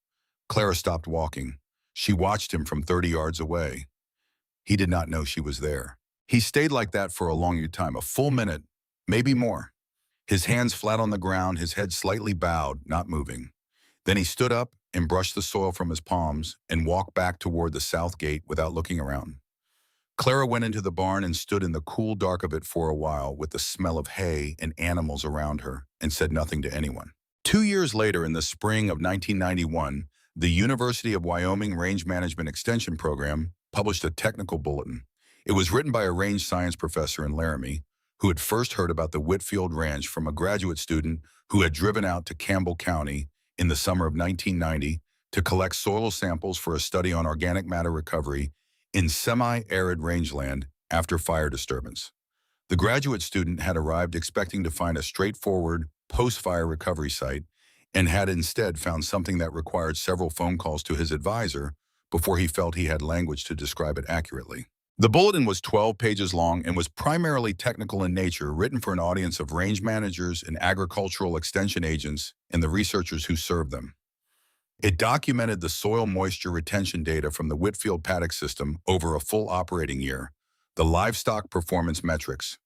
Clara stopped walking. She watched him from 30 yards away. He did not know she was there. He stayed like that for a long time, a full minute, maybe more. His hands flat on the ground, his head slightly bowed, not moving. Then he stood up and brushed the soil from his palms and walked back toward the south gate without looking around. Clara went into the barn and stood in the cool dark of it for a while with the smell of hay and animals around her and said nothing to anyone. 2 years later, in the spring of 1991, the University of Wyoming Range Management Extension Program published a technical bulletin. It was written by a range science professor in Laramie who had first heard about the Whitfield Ranch from a graduate student who had driven out to Campbell County in the summer of 1990 to collect soil samples for a study on organic matter recovery in semi-arid rangeland after fire disturbance. The graduate student had arrived expecting to find a straightforward post-fire recovery site and had instead found something that required several phone calls to his advisor before he felt he had language to describe it accurately. The bulletin was 12 pages long and was primarily technical in nature, written for an audience of range managers and agricultural extension agents and the researchers who served them. It documented the soil moisture retention data from the Whitfield paddock system over a full operating year, the livestock performance metrics,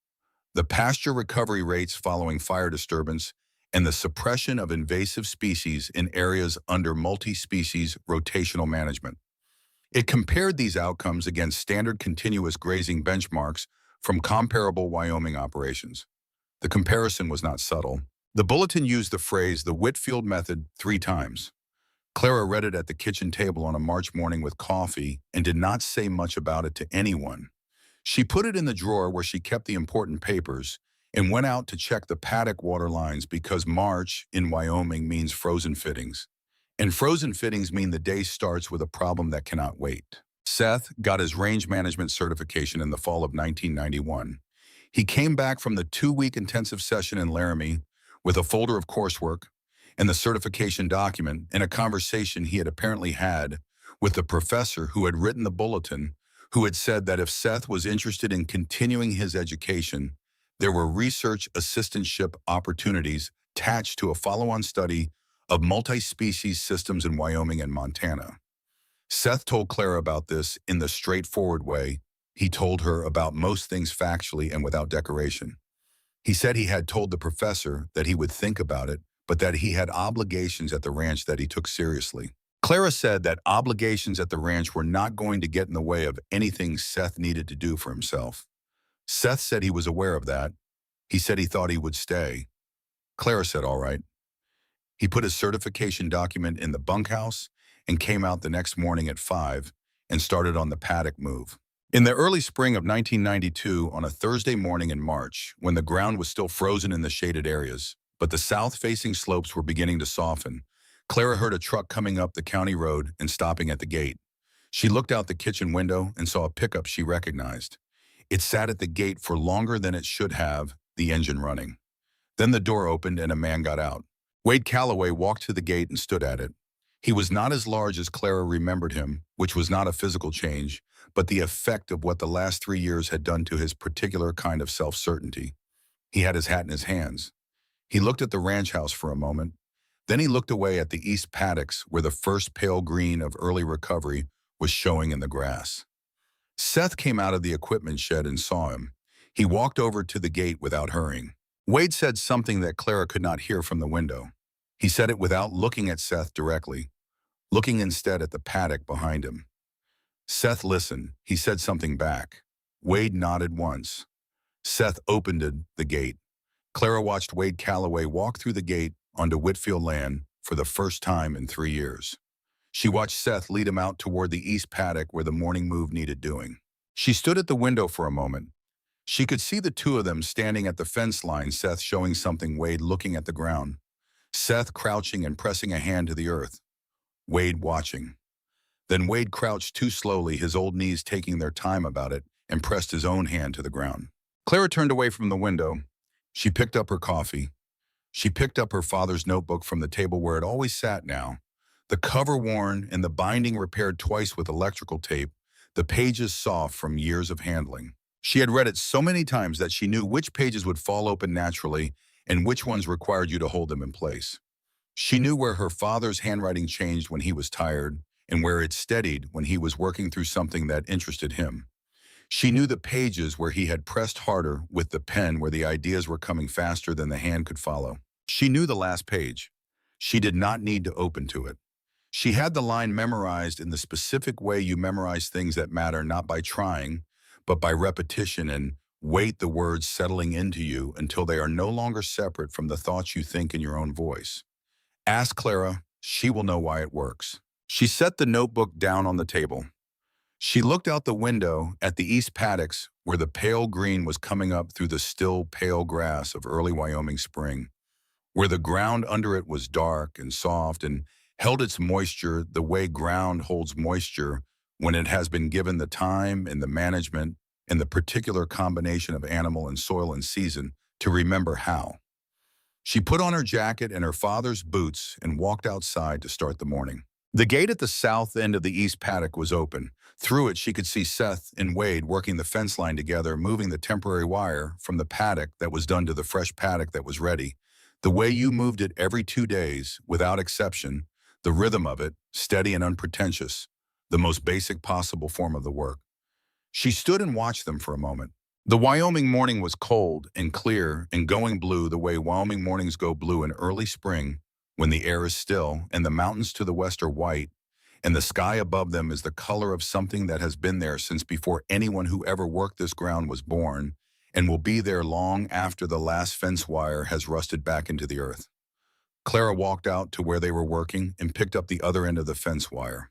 the pasture recovery rates following fire disturbance, and the suppression of invasive species in areas under multi-species rotational management. It compared these outcomes against standard continuous grazing benchmarks from comparable Wyoming operations. The comparison was not subtle. The bulletin used the phrase "the Whitfield method" 3 times. Clara read it at the kitchen table on a March morning with coffee and did not say much about it to anyone. She put it in the drawer where she kept the important papers and went out to check the paddock water lines because March in Wyoming means frozen fittings. And frozen fittings mean the day starts with a problem that cannot wait. Seth got his range management certification in the fall of 1991. He came back from the 2-week intensive session in Laramie with a folder of coursework and the certification document and a conversation he had apparently had with the professor who had written the bulletin, who had said that if Seth was interested in continuing his education, there were research assistantship opportunities attached to a follow-on study of multi-species systems in Wyoming and Montana. Seth told Clara about this in the straightforward way he told her about most things, factually and without decoration. He said he had told the professor that he would think about it, but that he had obligations at the ranch that he took seriously. Clara said that obligations at the ranch were not going to get in the way of anything Seth needed to do for himself. Seth said he was aware of that. He said he thought he would stay. Clara said, all right. He put his certification document in the bunkhouse and came out the next morning at 5 and started on the paddock move. In the early spring of 1992, on a Thursday morning in March, when the ground was still frozen in the shaded areas, but the south-facing slopes were beginning to soften, Clara heard a truck coming up the county road and stopping at the gate. She looked out the kitchen window and saw a pickup she recognized. It sat at the gate for longer than it should have, the engine running. Then the door opened and a man got out. Wade Calloway walked to the gate and stood at it. He was not as large as Clara remembered him, which was not a physical change, but the effect of what the last 3 years had done to his particular kind of self-certainty. He had his hat in his hands. He looked at the ranch house for a moment. Then he looked away at the east paddocks where the first pale green of early recovery was showing in the grass. Seth came out of the equipment shed and saw him. He walked over to the gate without hurrying. Wade said something that Clara could not hear from the window. He said it without looking at Seth directly, looking instead at the paddock behind him. Seth listened. He said something back. Wade nodded once. Seth opened the gate. Clara watched Wade Calloway walk through the gate onto Whitfield land for the first time in 3 years. She watched Seth lead him out toward the east paddock where the morning move needed doing. She stood at the window for a moment. She could see the two of them standing at the fence line, Seth showing something, Wade looking at the ground. Seth crouching and pressing a hand to the earth. Wade watching. Then Wade crouched too slowly, his old knees taking their time about it, and pressed his own hand to the ground. Clara turned away from the window. She picked up her coffee. She picked up her father's notebook from the table where it always sat now. The cover worn and the binding repaired twice with electrical tape, the pages soft from years of handling. She had read it so many times that she knew which pages would fall open naturally and which ones required you to hold them in place. She knew where her father's handwriting changed when he was tired and where it steadied when he was working through something that interested him. She knew the pages where he had pressed harder with the pen, where the ideas were coming faster than the hand could follow. She knew the last page. She did not need to open to it. She had the line memorized in the specific way you memorize things that matter, not by trying, but by repetition, and wait the words settling into you until they are no longer separate from the thoughts you think in your own voice. Ask Clara, she will know why it works. She set the notebook down on the table. She looked out the window at the east paddocks where the pale green was coming up through the still pale grass of early Wyoming spring, where the ground under it was dark and soft and held its moisture the way ground holds moisture when it has been given the time and the management and the particular combination of animal and soil and season to remember how. She put on her jacket and her father's boots and walked outside to start the morning. The gate at the south end of the east paddock was open. Through it, she could see Seth and Wade working the fence line together, moving the temporary wire from the paddock that was done to the fresh paddock that was ready. The way you moved it every 2 days, without exception, the rhythm of it, steady and unpretentious, the most basic possible form of the work. She stood and watched them for a moment. The Wyoming morning was cold and clear and going blue the way Wyoming mornings go blue in early spring, when the air is still and the mountains to the west are white, and the sky above them is the color of something that has been there since before anyone who ever worked this ground was born, and will be there long after the last fence wire has rusted back into the earth. Clara walked out to where they were working and picked up the other end of the fence wire.